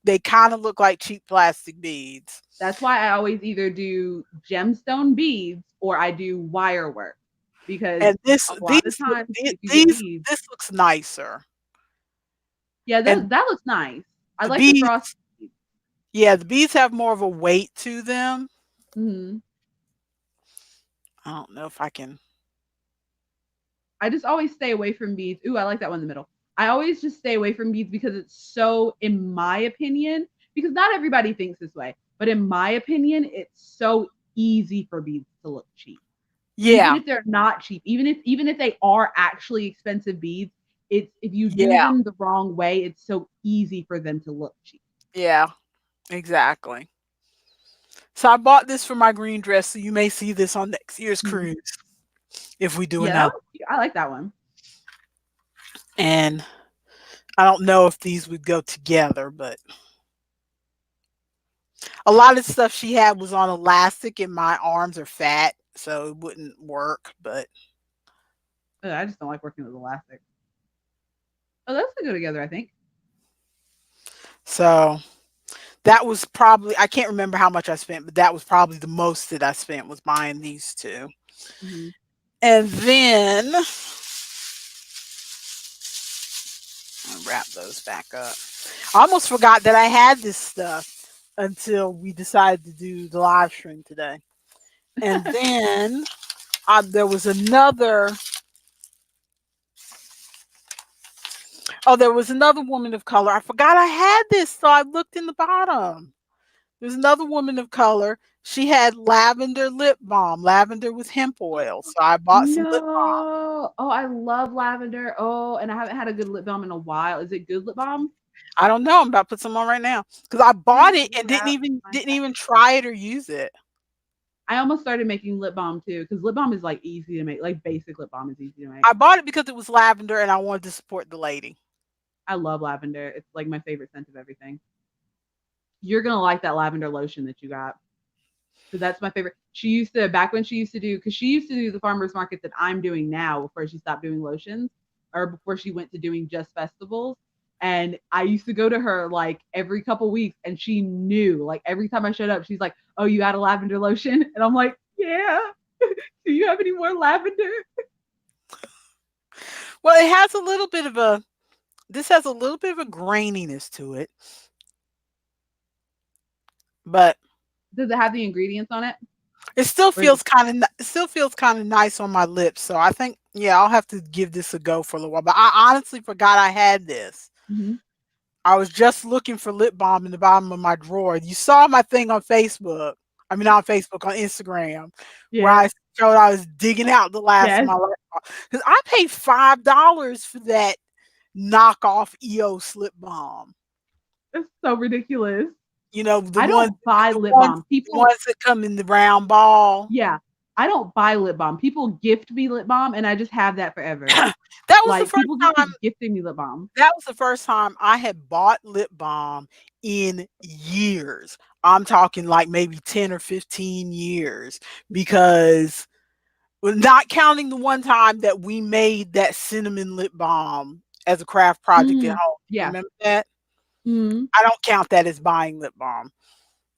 they kinda look like cheap plastic beads. that's why I always either do gemstone beads or I do wire work because And this a lot of these look times the if you get these beads, this looks nicer. yeah, And that looks nice. I the like the frost beads, beads. yeah, the beads have more of a weight to them. Mhm. I don't know if I can. I just always stay away from beads. Ooh, I like that one in the middle. I always just stay away from beads because it's so, in my opinion, because not everybody thinks this way, but in my opinion, it's so easy for beads to look cheap. Even Yeah, if they're not cheap, even if they are actually expensive beads, it's if you do yeah, them the wrong way, it's so easy for them to look cheap. yeah, exactly. So I bought this for my green dress, so you may see this on next year's Mhm. cruise if we do Yeah, that another. was cute. I like that one. And I don't know if these would go together, but a lot of stuff she had was on elastic and my arms are fat, so it wouldn't work, but Ugh, I just don't like working with elastic. Oh, those could go together, I think. so that was probably, I can't remember how much I spent, but that was probably the most that I spent was buying these 2. Hmm. And then I'll wrap those back up. I almost forgot that I had this stuff until we decided to do the live stream today. And then there was another, oh, there was another woman of color. I forgot I had this, so I looked in the bottom. There's another woman of color. She had lavender lip balm, lavender with hemp oil. So I bought some lip balm. No. Oh, I love lavender. Oh, and I haven't had a good lip balm in a while. Is it good lip balm? I don't know. I'm about to put some on right now because I Please bought it and didn't grab even my didn't bag. even try it or use it. I almost started making lip balm too, because lip balm is like easy to make. Like basic lip balm is easy to make. I bought it because it was lavender and I wanted to support the lady. I love lavender. It's like my favorite scent of everything. You're gonna like that lavender lotion that you got. Because that's my favorite. She used to back when she used to do because she used to do the farmers market that I'm doing now before she stopped doing lotions or before she went to doing just festivals. And I used to go to her like every couple weeks, and she knew like every time I showed up, she's like, "Oh, you got a lavender lotion?" And I'm like, "Yeah." Do you have any more lavender? Well, it has a little bit of a this has a little bit of a graininess to it, but Does it have the ingredients on it? it still Or is it? feels kind of it still feels kind of nice on my lips. So I think yeah, I'll have to give this a go for a little while. But I honestly forgot I had this. Mm-hmm. I was just looking for lip balm in the bottom of my drawer. You saw my thing on Facebook. I mean, not on Facebook, on Instagram, where Yeah. I showed I was digging out the last of Yes. my lip balm because I paid $5 for that knockoff EOS lip balm. It's so ridiculous. You know, I don't buy the lip ones, balm. the People ones that come in the round ball. Yeah. I don't buy lip balm. People gift me lip balm and I just have that forever. That was the Like first people just time. keep gifting me lip balm. That was the first time I had bought lip balm in years. I'm talking like maybe 10 or 15 years because well, not counting the one time that we made that cinnamon lip balm as a craft project at Mm, home. You yeah. remember that? Mm, I don't count that as buying lip balm.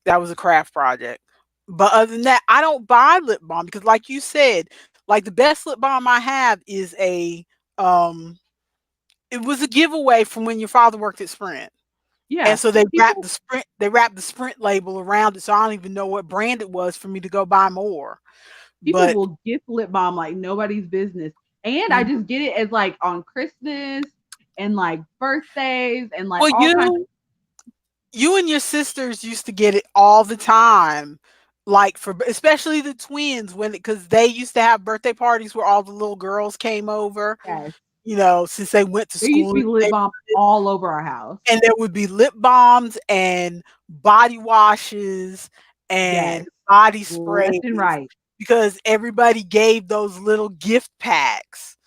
That was a craft project. But other than that, I don't buy lip balm because like you said, like the best lip balm I have is um it was a giveaway from when your father worked at Sprint. yeah. And so People They wrapped the Sprint label around it, so I don't even know what brand it was for me to go buy more. people But will gift lip balm like nobody's business. And I mm, just get it as like on Christmas and like birthdays and like well, all kinds of you and your sisters used to get it all the time like for especially the twins when because they used to have birthday parties where all the little girls came over, Yes. since they went to There used school to in be the lip balm neighborhood, all over our house. and there would be lip balms and body washes Yes. and body Left sprays and right. because everybody gave those little gift packs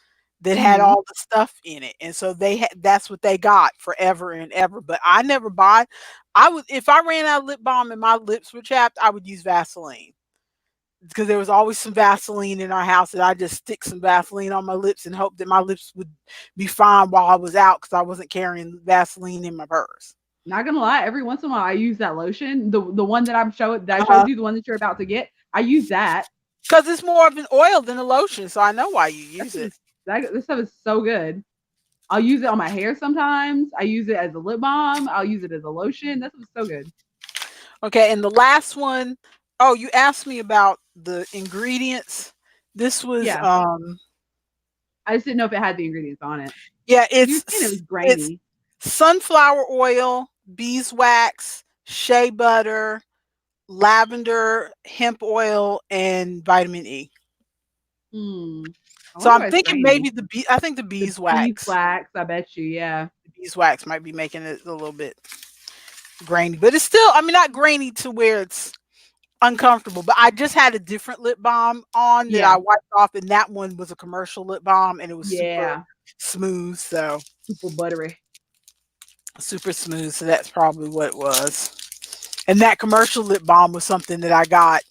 that had Mhm. all the stuff in it, and so that's what they got forever and ever. But I never buy. I would if I ran out of lip balm and my lips were chapped, I would use Vaseline because there was always some Vaseline in our house that I just stick some Vaseline on my lips and hope that my lips would be fine while I was out because I wasn't carrying Vaseline in my purse. Not gonna lie, every once in a while I use that lotion. The one that I showed Uh, you, the one that you're about to get. I use that. because it's more of an oil than a lotion, so I know why you That use stuff it. is this stuff is so good. I'll use it on my hair sometimes. I use it as a lip balm. I'll use it as a lotion. That stuff is so good. Okay, and the last one, oh, you asked me about the ingredients. This was Yeah. I just didn't know if it had the ingredients on it. yeah, You were saying it was it's grainy. sunflower oil, beeswax, shea butter, lavender, hemp oil, and vitamin E. Hmm. I So wonder I'm why it's thinking grainy. maybe I think the The beeswax. beeswax, I bet you, yeah. The beeswax might be making it a little bit grainy, but it's still, I mean, not grainy to where it's uncomfortable. But I just had a different lip balm on that I Yeah. wiped off, and that one was a commercial lip balm, and it was super Yeah. smooth. So Super buttery. super smooth. So that's probably what it was. And that commercial lip balm was something that I got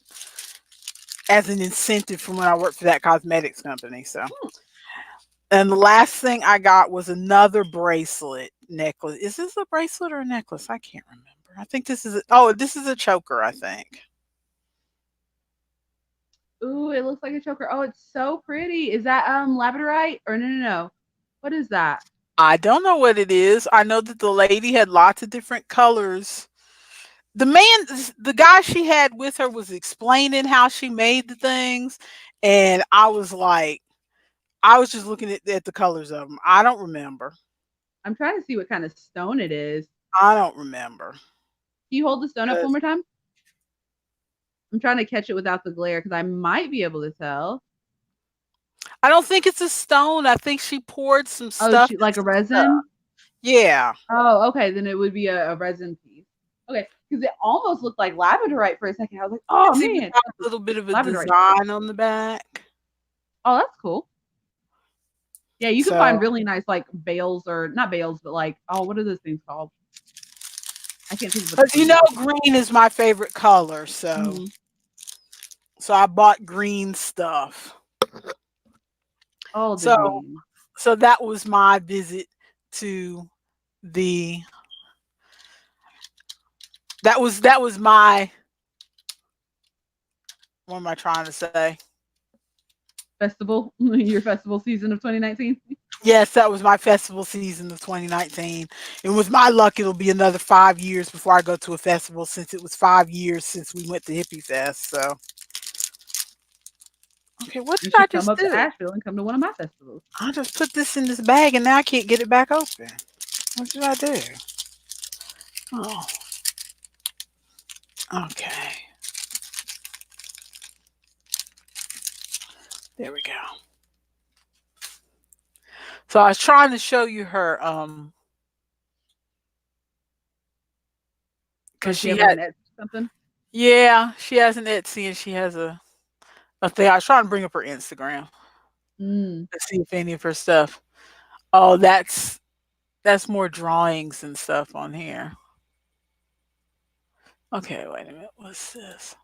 as an incentive from when I worked for that cosmetics company. So, Hmm. and the last thing I got was another bracelet necklace. Is this a bracelet or a necklace? I can't remember. I think this is a choker, I think. Ooh, it looks like a choker. Oh, it's so pretty. Is that labradorite? Or no. What is that? I don't know what it is. I know that the lady had lots of different colors. The guy she had with her was explaining how she made the things, and I was just looking at the colors of them. I don't remember. I'm trying to see what kind of stone it is. I don't remember. Can you hold the stone up one 'Cause more time? I'm trying to catch it without the glare because I might be able to tell. I don't think it's a stone. I think she poured some Oh, stuff she in like a some stuff. resin? Yeah. Oh, okay. Then it would be a resin piece. Okay, because it almost looked like labradorite for a second. I was like, oh It's even man, got a little bit of a labradorite stuff. design on the back. Oh, that's cool. Yeah, you can So, find really nice like bales or not bales, but like oh, what are those things called? I can't think of what the but thing is. green is my favorite color. Hmm. So I bought green stuff. Oh, the So, green. so that was my visit to the, that was my, what am I trying to say? Festival, your festival season of 2019. Yes, that was my festival season of 2019. And with my luck, it'll be another 5 years before I go to a festival since it was 5 years since we went to Hippie Fest. So, okay, what You did I should come just up to do? Asheville and come to one of my festivals. I just put this in this bag and now I can't get it back open. What did I do? Oh, okay. There we go. So I was trying to show you her Oh, because she she have like had, an Etsy or something? yeah, she has an Etsy and she has a thing. I was trying to bring up her Instagram Mm. to see if any of her stuff. Oh, that's more drawings and stuff on here. Okay, wait a minute. What's this?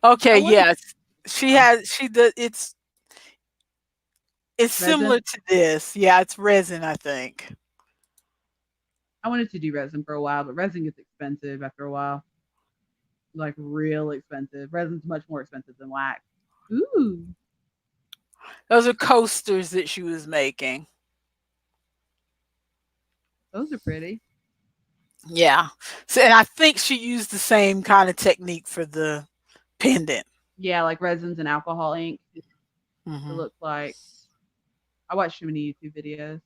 Okay, I wanted yes. She does it's resin. similar to this. Yeah, it's resin, I think. I wanted to do resin for a while, but resin gets expensive after a while. Like real expensive. Resin's much more expensive than wax. Ooh, Those are coasters that she was making. those are pretty. Yeah. So and I think she used the same kind of technique for the pendant. Yeah, like resins and alcohol ink. It Mhm. looks like. I watched too many YouTube videos.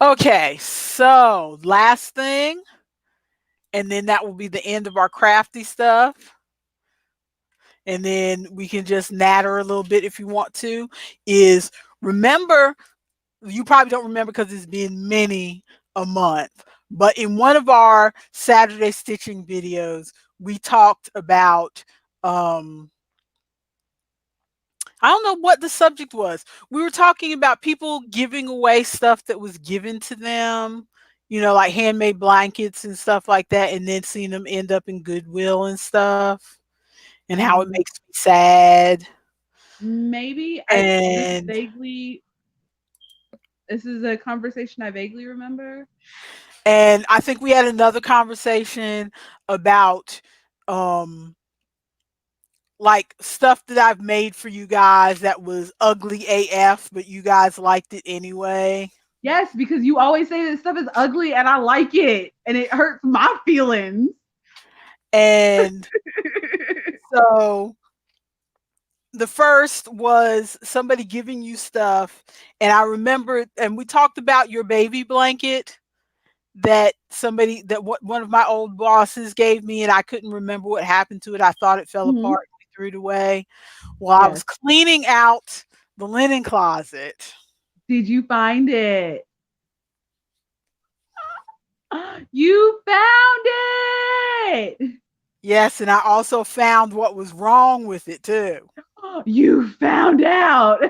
Okay, so last thing, and then that will be the end of our crafty stuff. And then we can just natter a little bit if you want to. Is remember, you probably don't remember because it's been many a month, but in one of our Saturday stitching videos, we talked about um I don't know what the subject was. We were talking about people giving away stuff that was given to them, like handmade blankets and stuff like that, and then seeing them end up in Goodwill and stuff, and how it Mm, makes me sad. maybe I this And vaguely this is a conversation I vaguely remember. I think we had another conversation about um like stuff that I've made for you guys that was ugly AF, but you guys liked it anyway. Yes, because you always say this stuff is ugly and I like it and it hurts my feelings. And so the first was somebody giving you stuff, and I remember, and we talked about your baby blanket that somebody that one of my old bosses gave me, and I couldn't remember what happened to it. I thought it fell Mhm. apart. We threw it away. Well, I was Yes. cleaning out the linen closet. Did you find it? You found it. Yes, and I also found what was wrong with it too. You found out.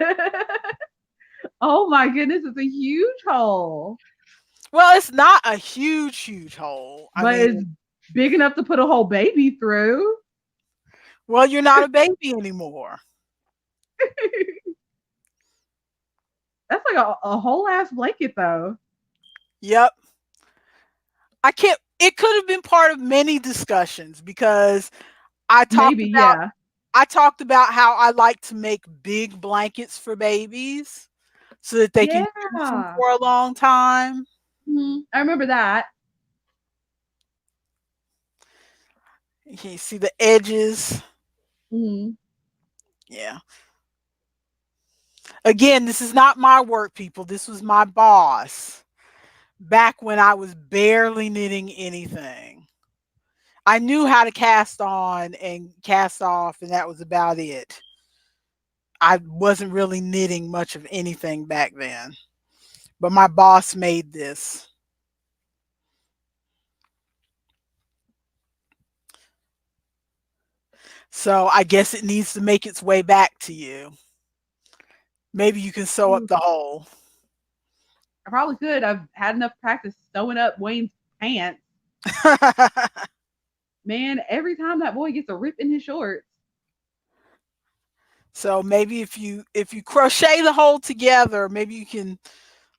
Oh my goodness, it's a huge hole. Well, it's not a huge, huge hole. I But it's mean, big enough to put a whole baby through. well, you're not a baby anymore. That's like a whole ass blanket though. Yep. I can't it could have been part of many discussions because I talked Maybe, about yeah. I talked about how I like to make big blankets for babies so that they can use them Yeah. for a long time. I remember that. You see the edges. Mhm. Yeah. Again, this is not my work, people. This was my boss back when I was barely knitting anything. I knew how to cast on and cast off, and that was about it. I wasn't really knitting much of anything back then. But my boss made this. So I guess it needs to make its way back to you. Maybe you can sew up Ooh, the hole. I probably could. I've had enough practice sewing up Wayne's pants. Man, every time that boy gets a rip in his shorts. So maybe if you crochet the hole together, maybe you can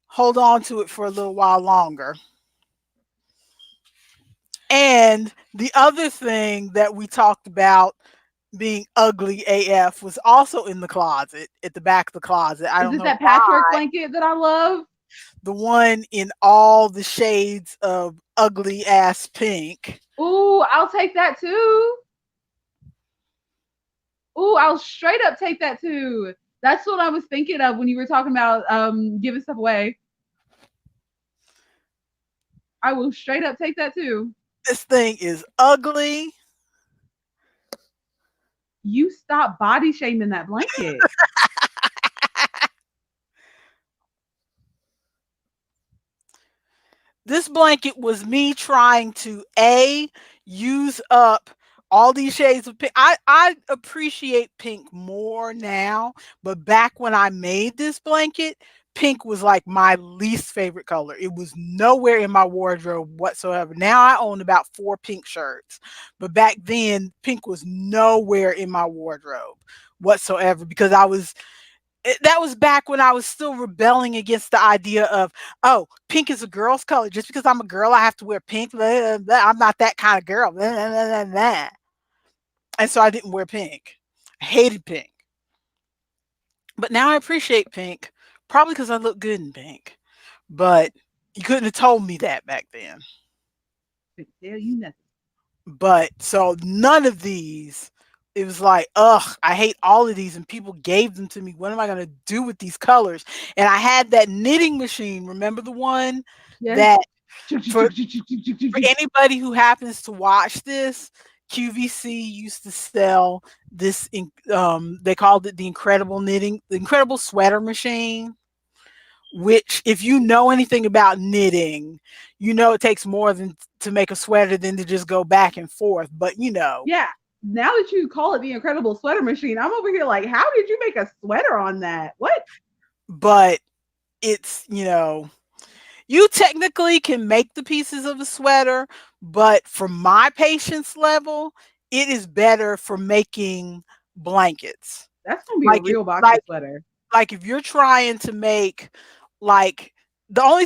hold on to it for a little while longer. And the other thing that we talked about being ugly AF was also in the closet, at the back of the closet. I Is don't it know that patchwork why. blanket that I love? The one in all the shades of ugly ass pink. Ooh, I'll take that too. Ooh, I'll straight up take that too. That's what I was thinking of when you were talking about giving stuff away. I will straight up take that too. This thing is ugly. You stop body shaming that blanket. This blanket was me trying to use up all these shades of pink. I appreciate pink more now, but back when I made this blanket, pink was like my least favorite color. It was nowhere in my wardrobe whatsoever. Now I own about 4 pink shirts, but back then pink was nowhere in my wardrobe whatsoever because that was back when I was still rebelling against the idea of, oh, pink is a girl's color. Just because I'm a girl, I have to wear pink. Blah, blah, blah. I'm not that kind of girl. Blah, blah, blah, blah, blah. And so I didn't wear pink. I hated pink. But now I appreciate pink, probably because I look good in pink. But you couldn't have told me that back then. Tell you nothing. But so none of these it was like, ugh, I hate all of these, and people gave them to me. What am I gonna do with these colors? And I had that knitting machine. Remember the one Yes. that Chuk, chuk, for chuk, chuk, chuk, chuk, chuk, chuk, for chuk. anybody who happens to watch this, QVC used to sell this. They called it the incredible sweater machine. Which, if you know anything about knitting, you know it takes more than to make a sweater than to just go back and forth. But Yeah. Now that you call it the incredible sweater machine, I'm over here like, how did you make a sweater on that? What? but it's you technically can make the pieces of a sweater, but for my patience level, it is better for making blankets. That's gonna be a Like if real boxer like sweater. like if you're trying to make like the only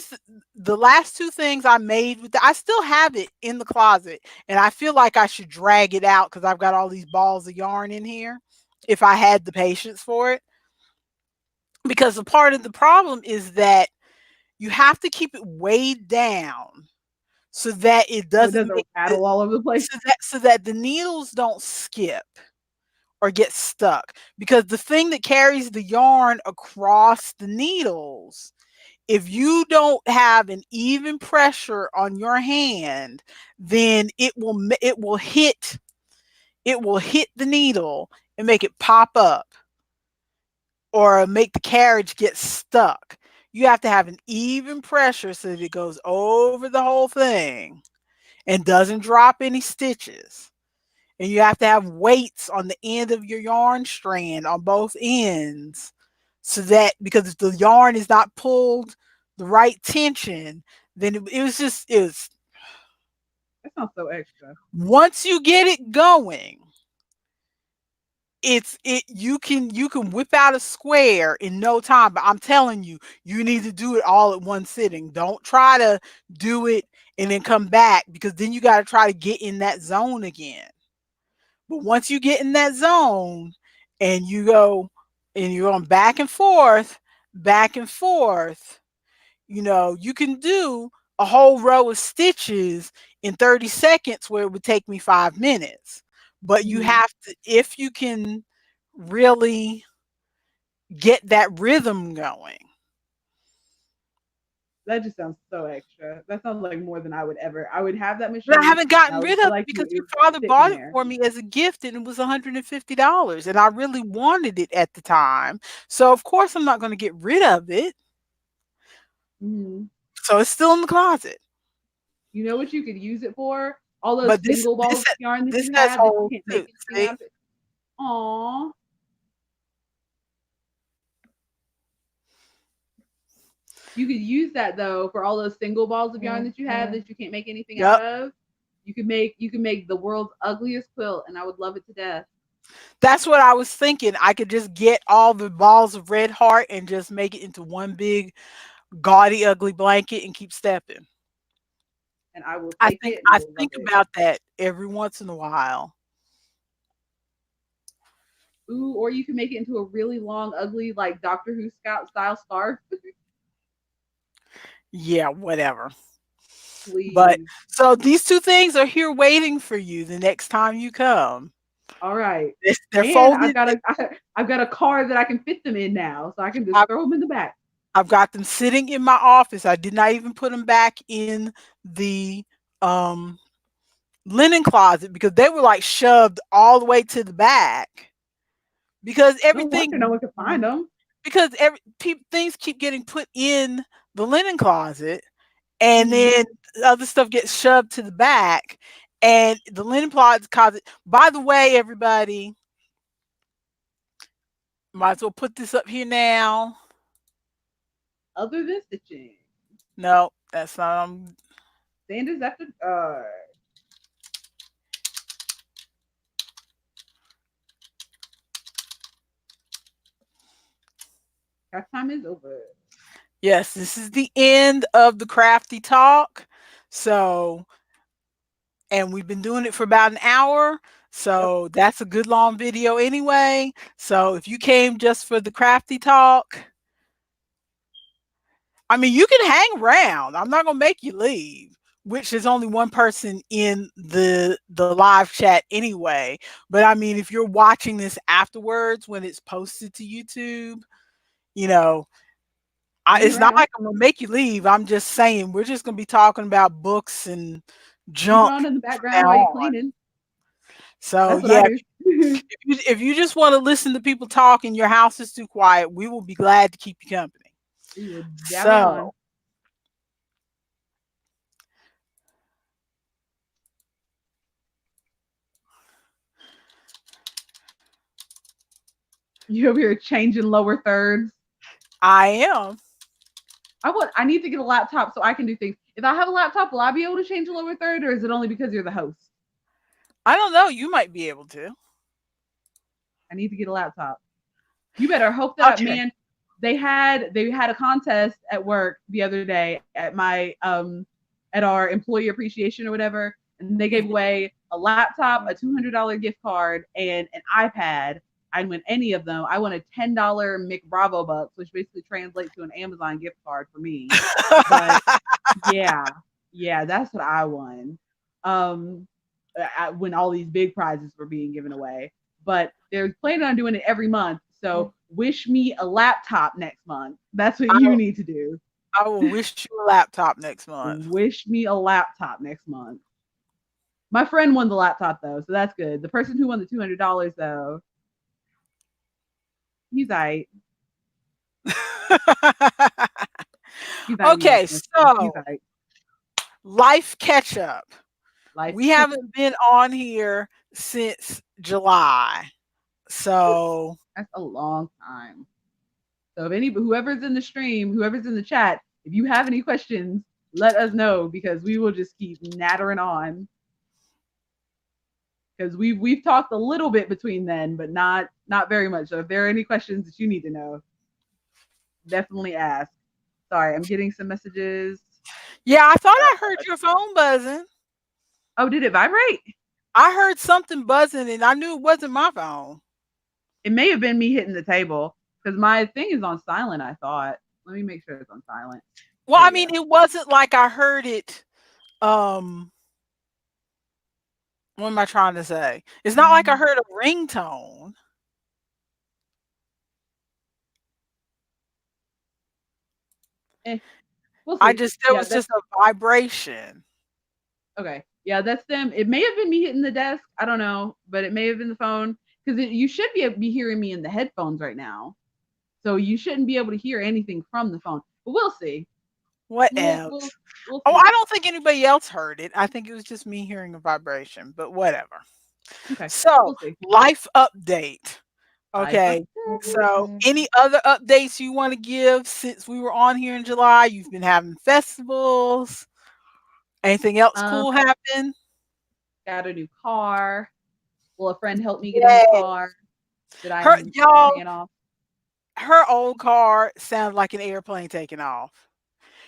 the last two things I made with I still have it in the closet, and I feel like I should drag it out because I've got all these balls of yarn in here if I had the patience for it. Because a part of the problem is that you have to keep it weighed down so that it So it doesn't doesn't make rattle all over the place. so that the needles don't skip or get stuck. Because the thing that carries the yarn across the needles, if you don't have an even pressure on your hand, then it will hit the needle and make it pop up or make the carriage get stuck. You have to have an even pressure so that it goes over the whole thing and doesn't drop any stitches. And you have to have weights on the end of your yarn strand on both ends so that, because if the yarn is not pulled the right tension, then it was That sounds so extra. once you get it going, you can whip out a square in no time. But I'm telling you, you need to do it all at one sitting. Don't try to do it and then come back, because then you got to try to get in that zone again. But once you get in that zone and you're going back and forth, you can do a whole row of stitches in 30 seconds where it would take me 5 minutes. But you Mhm. have to, if you can really get that rhythm going. That just sounds so extra. That sounds like more than I would ever. I would have that But I machine, haven't and I gotten would rid feel of it like because it your was father sitting bought it there. for me as a gift and it was $150 and I really wanted it at the time. So of course I'm not going to get rid of it. Mhm. So it's still in the closet. You know what you could use it for? All those But this single this balls of yarn that this you has have that you holes can't make too. anything See? out of it. Aw. You could use that though for all those single balls of yarn that you have that you can't make anything out Yep. of. You can make the world's ugliest quilt, and I would love it to death. That's what I was thinking. I could just get all the balls of red heart and just make it into one big gaudy ugly blanket and keep stepping. And I will I take think it and I I will love think it. about that every once in a while. Ooh, or you can make it into a really long, ugly, like Doctor Who Scout style scarf. Yeah, whatever. But Please. so these two things are here waiting for you the next time you come. All right. They're And folded. I've got a car that I can fit them in now, so I can just I've, throw them in the back. I've got them sitting in my office. I did not even put them back in the um, linen closet because they were like shoved all the way to the back because No wonder no one can find them. things keep getting put in the linen closet, and Mm-hmm. then other stuff gets shoved to the back, and the linen closet. By the way, everybody, might as well put this up here now. Other than stitching, No, that's not. Sanders after half time is over. Yes, this is the end of the crafty talk. So, and we've been doing it for about an hour. Yep. So that's a good long video anyway. So if you came just for the crafty talk, I mean, you can hang around. I'm not gonna make you leave. which there's only one person in the live chat anyway. But I mean, if you're watching this afterwards when it's posted to YouTube, you know, Hang it's not around. like I'm gonna make you leave. I'm just saying we're just gonna be talking about books and Keep it junk on in the from background now while you're on. cleaning. So That's what I yeah, do. if you just want to listen to people talk and your house is too quiet, we will be glad to keep you company. We will dabble So on. You over here changing lower thirds. I am. I need to get a laptop so I can do things. If I have a laptop, will I be able to change a lower third, or is it only because you're the host? I don't know. You might be able to. I need to get a laptop. You better hope that Okay. man. They had a contest at work the other day at our employee appreciation or whatever, and they gave away a laptop, a $200 gift card, and an iPad. I didn't win any of them. I won a $10 McBravo bucks, which basically translates to an Amazon gift card for me. But yeah, yeah, that's what I won. Um, when all these big prizes were being given away, but they're planning on doing it every month. So wish me a laptop next month. That's what I, you need to do. I will wish you a laptop next month. Wish me a laptop next month. My friend won the laptop though, so that's good. The person who won the $200 though, he's alright. He's not Okay, emotional. He's so alright. life catch up. Life We catch up. haven't been on here since July. So That's a long time. So if whoever's in the stream, whoever's in the chat, if you have any questions, let us know because we will just keep nattering on. Because we've talked a little bit between then, but not very much. So if there are any questions that you need to know, definitely ask. Sorry, I'm getting some messages. yeah, I thought I heard Uh, your phone buzzing. oh, did it vibrate? I heard something buzzing and I knew it wasn't my phone. It may have been me hitting the table because my thing is on silent. I thought. Let me make sure it's on silent. Well, There I we mean, go. it wasn't like I heard it. Um, what am I trying to say? It's not like I heard a ringtone. Eh, we'll I see. just There Yeah, was just a vibration. okay. Yeah, that's them. It may have been me hitting the desk. I don't know, but it may have been the phone because you should be hearing me in the headphones right now. So you shouldn't be able to hear anything from the phone. But we'll see. What We'll we'll else? we'll Oh, see. I don't think anybody else heard it. I think it was just me hearing a vibration, but whatever. Okay. So, We'll see. life update. Live Okay. So, any other updates you want to give since we were on here in July? You've been having festivals. Anything else um, cool happen? got a new car. Well, a friend helped me get a new Yay. car that I Her am y'all, paying off. her old car sounded like an airplane taking off.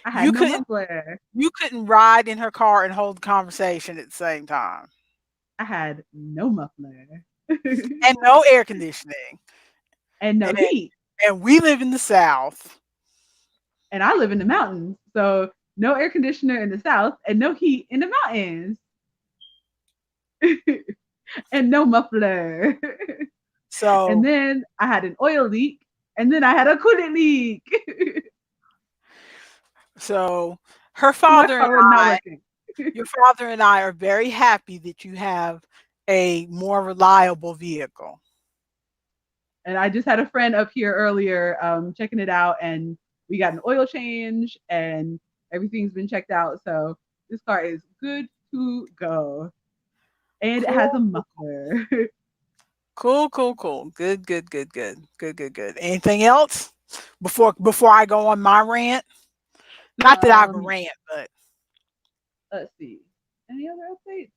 I had You no couldn't muffler. you couldn't ride in her car and hold conversation at the same time. I had no muffler. And no air conditioning. And no And heat. and we live in the South. And I live in the mountains. So no air conditioner in the south and no heat in the mountains. And no muffler. And So then I had an oil leak. And then I had a coolant leak. so her My father and car was not I working. your father and I are very happy that you have a more reliable vehicle. And I just had a friend up here earlier checking it out, and we got an oil change, and everything's been checked out. So this car is good to go, and it has Cool, a cool, muffler. cool, cool, cool. Good, good, good, good, good, good, good. Anything else before I go on my rant? Not that I have a um, rant, but let's see. Any other updates?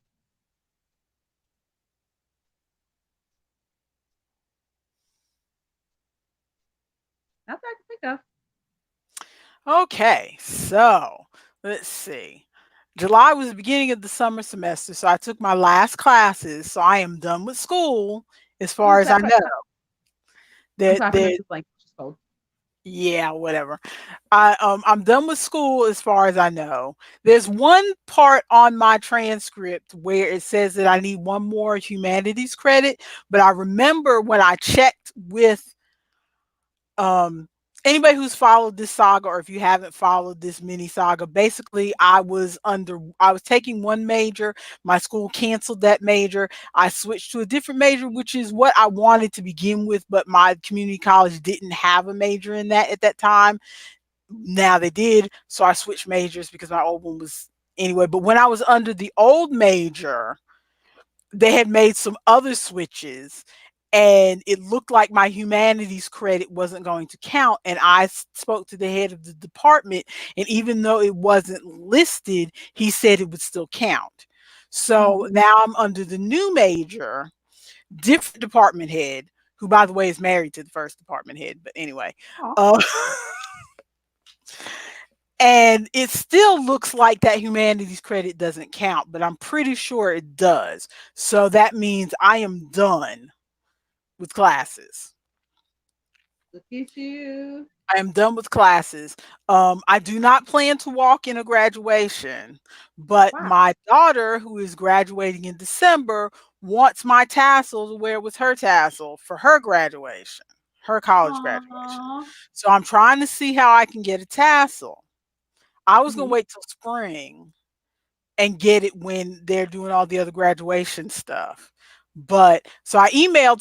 Not that I can think of. okay. So let's see. July was the beginning of the summer semester, so I took my last classes. So I am done with school as Oh, far as I know. I'm That clapping that as the blanket is cold. Yeah, whatever. I'm done with school as far as I know. There's one part on my transcript where it says that I need one more humanities credit, but I remember when I checked with um anybody who's followed this saga, or if you haven't followed this mini saga, basically I was taking one major, my school canceled that major, I switched to a different major, which is what I wanted to begin with, but my community college didn't have a major in that at that time. Now they did, so I switched majors because my old one was anyway. But when I was under the old major, they had made some other switches, and it looked like my humanities credit wasn't going to count. And spoke to the head of the department, and even though it wasn't listed, he said it would still count. Hmm. So now I'm under the new major, different department head, who, by the way, is married to the first department head. But anyway, Oh, uh, and it still looks like that humanities credit doesn't count, but I'm pretty sure it does. So that means I am done with classes. look at you. I am done with classes. I do not plan to walk in a graduation, but Wow. my daughter, who is graduating in December, wants my tassel to wear with her tassel for her graduation, her college graduation. Aww. So I'm trying to see how I can get a tassel. I was going to Hmm. wait till spring and get it when they're doing all the other graduation stuff. But so I emailed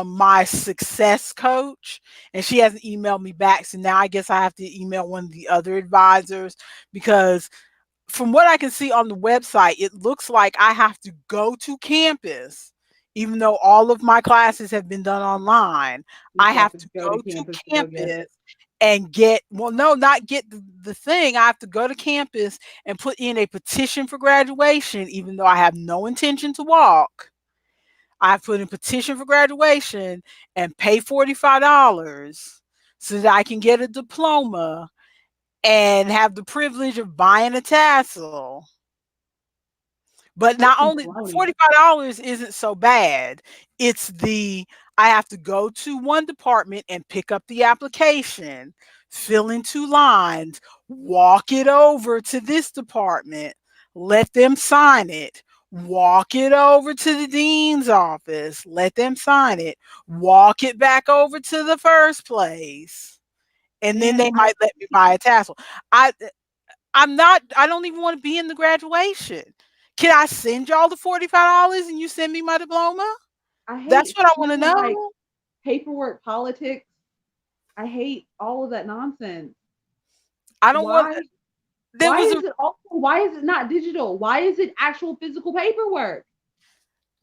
my success coach, and she hasn't emailed me back. So now I guess I have to email one of the other advisors, because from what I can see on the website, it looks like I have to go to campus, even though all of my classes have been done online. I You have have to to go to go to campus to go get campus it. and get, well, no, not get the thing. I have to go to campus and put in a petition for graduation, even though I have no intention to walk. I put in petition for graduation and pay $45 so that I can get a diploma and have the privilege of buying a tassel. But That's not some only baloney. $45 isn't so bad, it's I have to go to one department and pick up the application, fill in 2 lines, walk it over to this department, let them sign it, walk it over to the dean's office, let them sign it, walk it back over to the first place, and then Man, they might let me buy a tassel. I I don't even want to be in the graduation. Can I send y'all the $45 and you send me my diploma? I That's hate what I want to stupid like know. paperwork politics. I hate all of that nonsense. I don't want Why? there was a Why is it not digital? Why is it actual physical paperwork?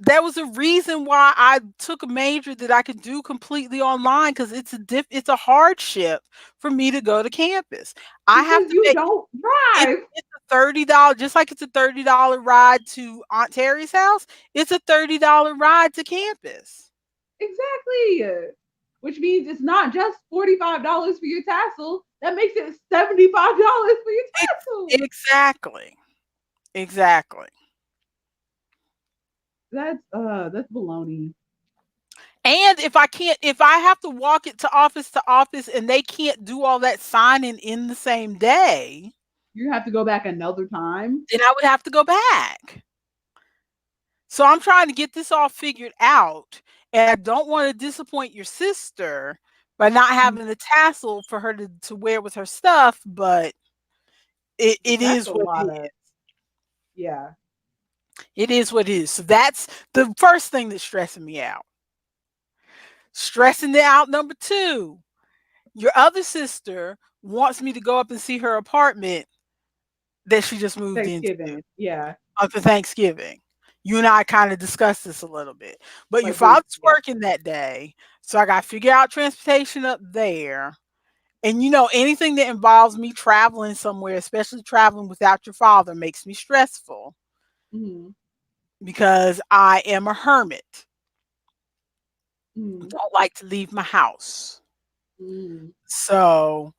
there was a reason why I took a major that I could do completely online, because it's a hardship for me to go to campus. I have Because to you pay don't it, drive. it's a $30, just like it's a $30 ride to Aunt Terry's house, it's a $30 ride to campus. Exactly. Which means it's not just $45 for your tassel. That makes it $75 for your tassel. Exactly. Exactly. That's baloney. And if I have to walk it to office and they can't do all that signing in the same day, You have to go back another time. then I would have to go back. So I'm trying to get this all figured out. And I don't want to disappoint your sister by not having the tassel for her to wear with her stuff, but it That's is a what it lot is. of yeah. It is what it is. So that's the first thing that's stressing me out. Stressing it out number two. Your other sister wants me to go up and see her apartment that she just moved into Thanksgiving. Yeah. for Thanksgiving. You and I kind of discussed this a little bit. But your Like briefly, father's yeah. working that day. So I got to figure out transportation up there. And anything that involves me traveling somewhere, especially traveling without your father, makes me stressful Hmm. because I am a hermit. Hmm. Don't like to leave my house. Hmm. So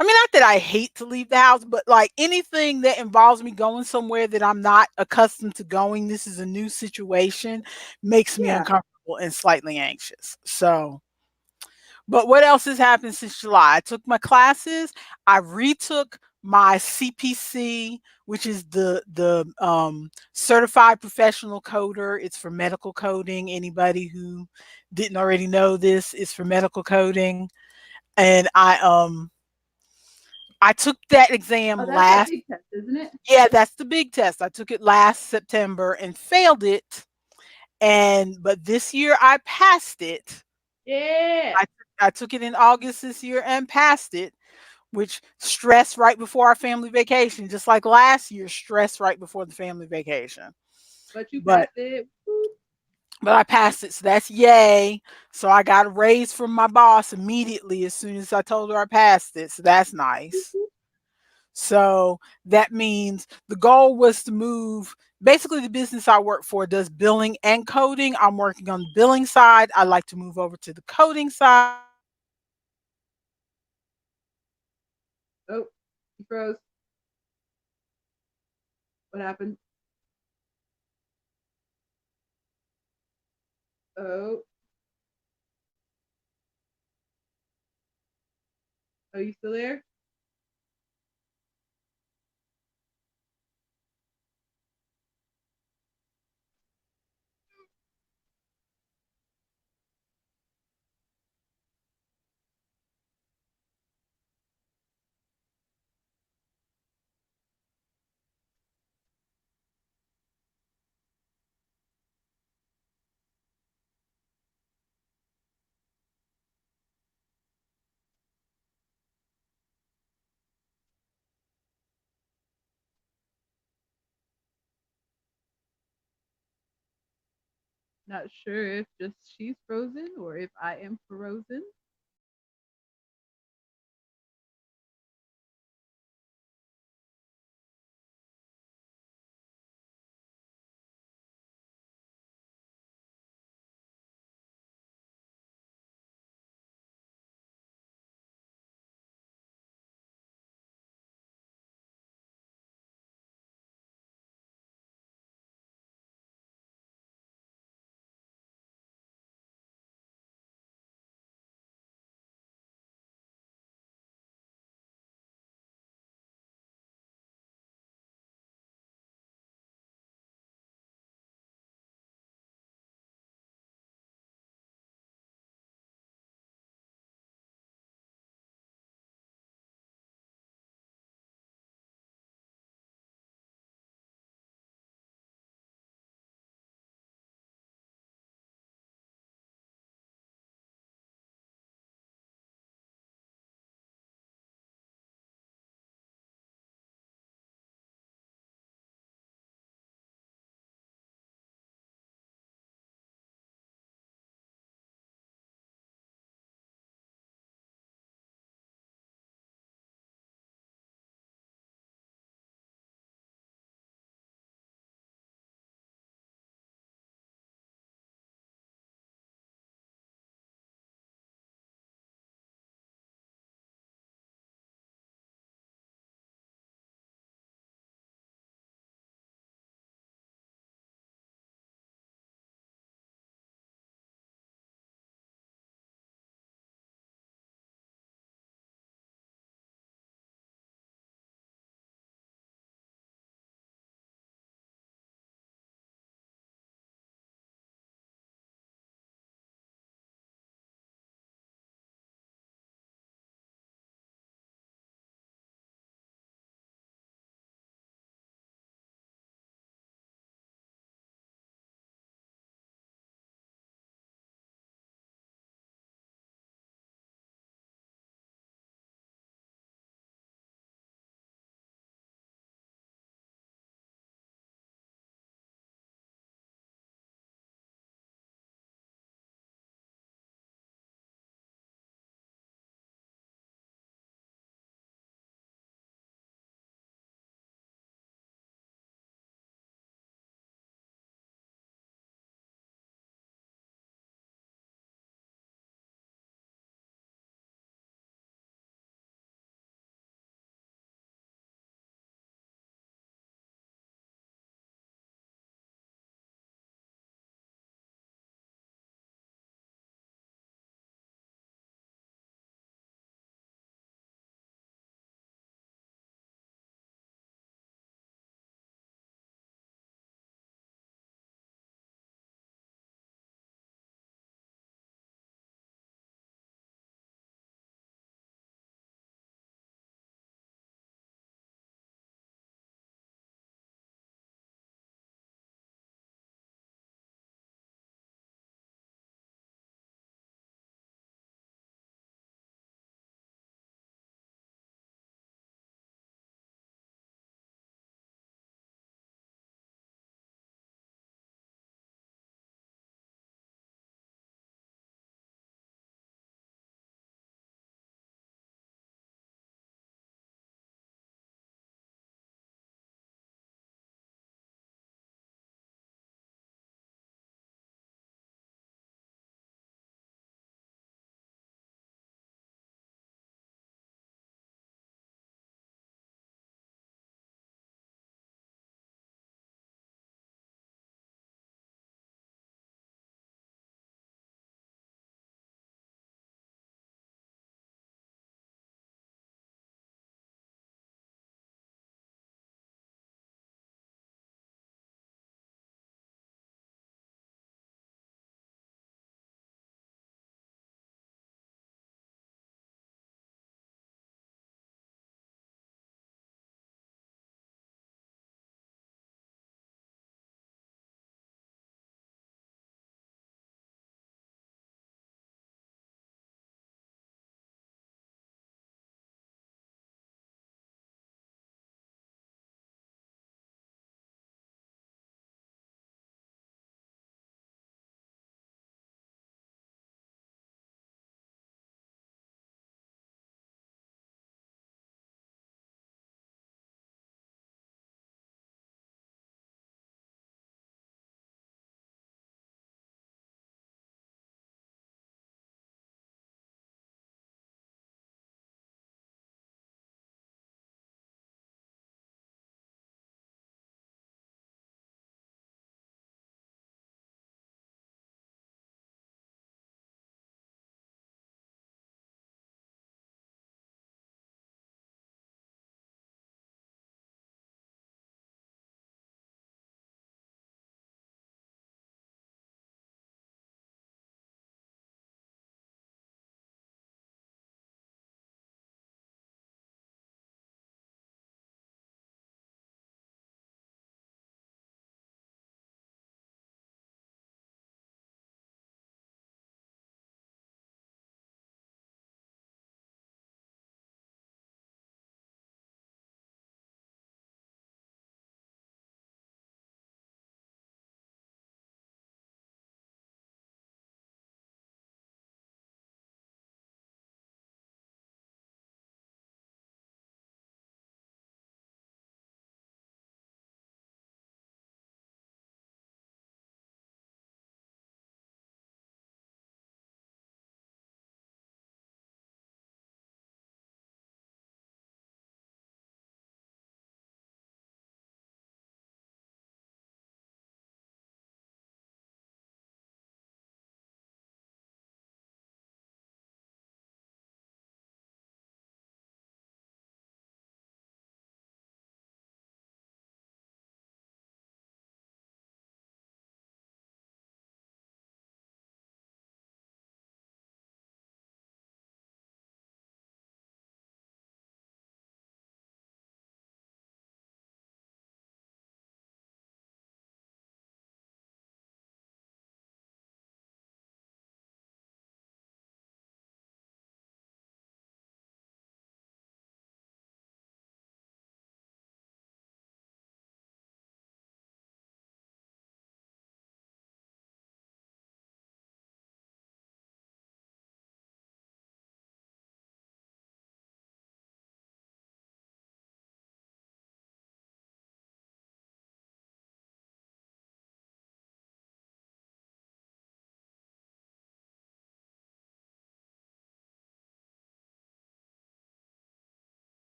I mean, not that I hate to leave the house, but like anything that involves me going somewhere that I'm not accustomed to going, this is a new situation, makes me Yeah. uncomfortable and slightly anxious. So, But what else has happened since July? I took my classes. I retook my CPC, which is the certified professional coder. It's for medical coding. Anybody who didn't already know this is for medical coding. And I took that exam Oh, that's that last. big test, isn't it? Yeah, that's the big test. I took it last September and failed it. And but this year I passed it. Yeah. I I took it in August this year and passed it, which stress right before our family vacation, just like last year, stress right before the family vacation. But you But passed it. Woo. but I passed it, so that's yay. So I got a raise from my boss immediately as soon as I told her I passed it. So that's nice. So that means the goal was to move. Basically, the business I work for does billing and coding. I'm working on the billing side. I like to move over to the coding side. Oh, you froze. What happened? Oh, are you still there? Not sure if just she's frozen or if I am frozen.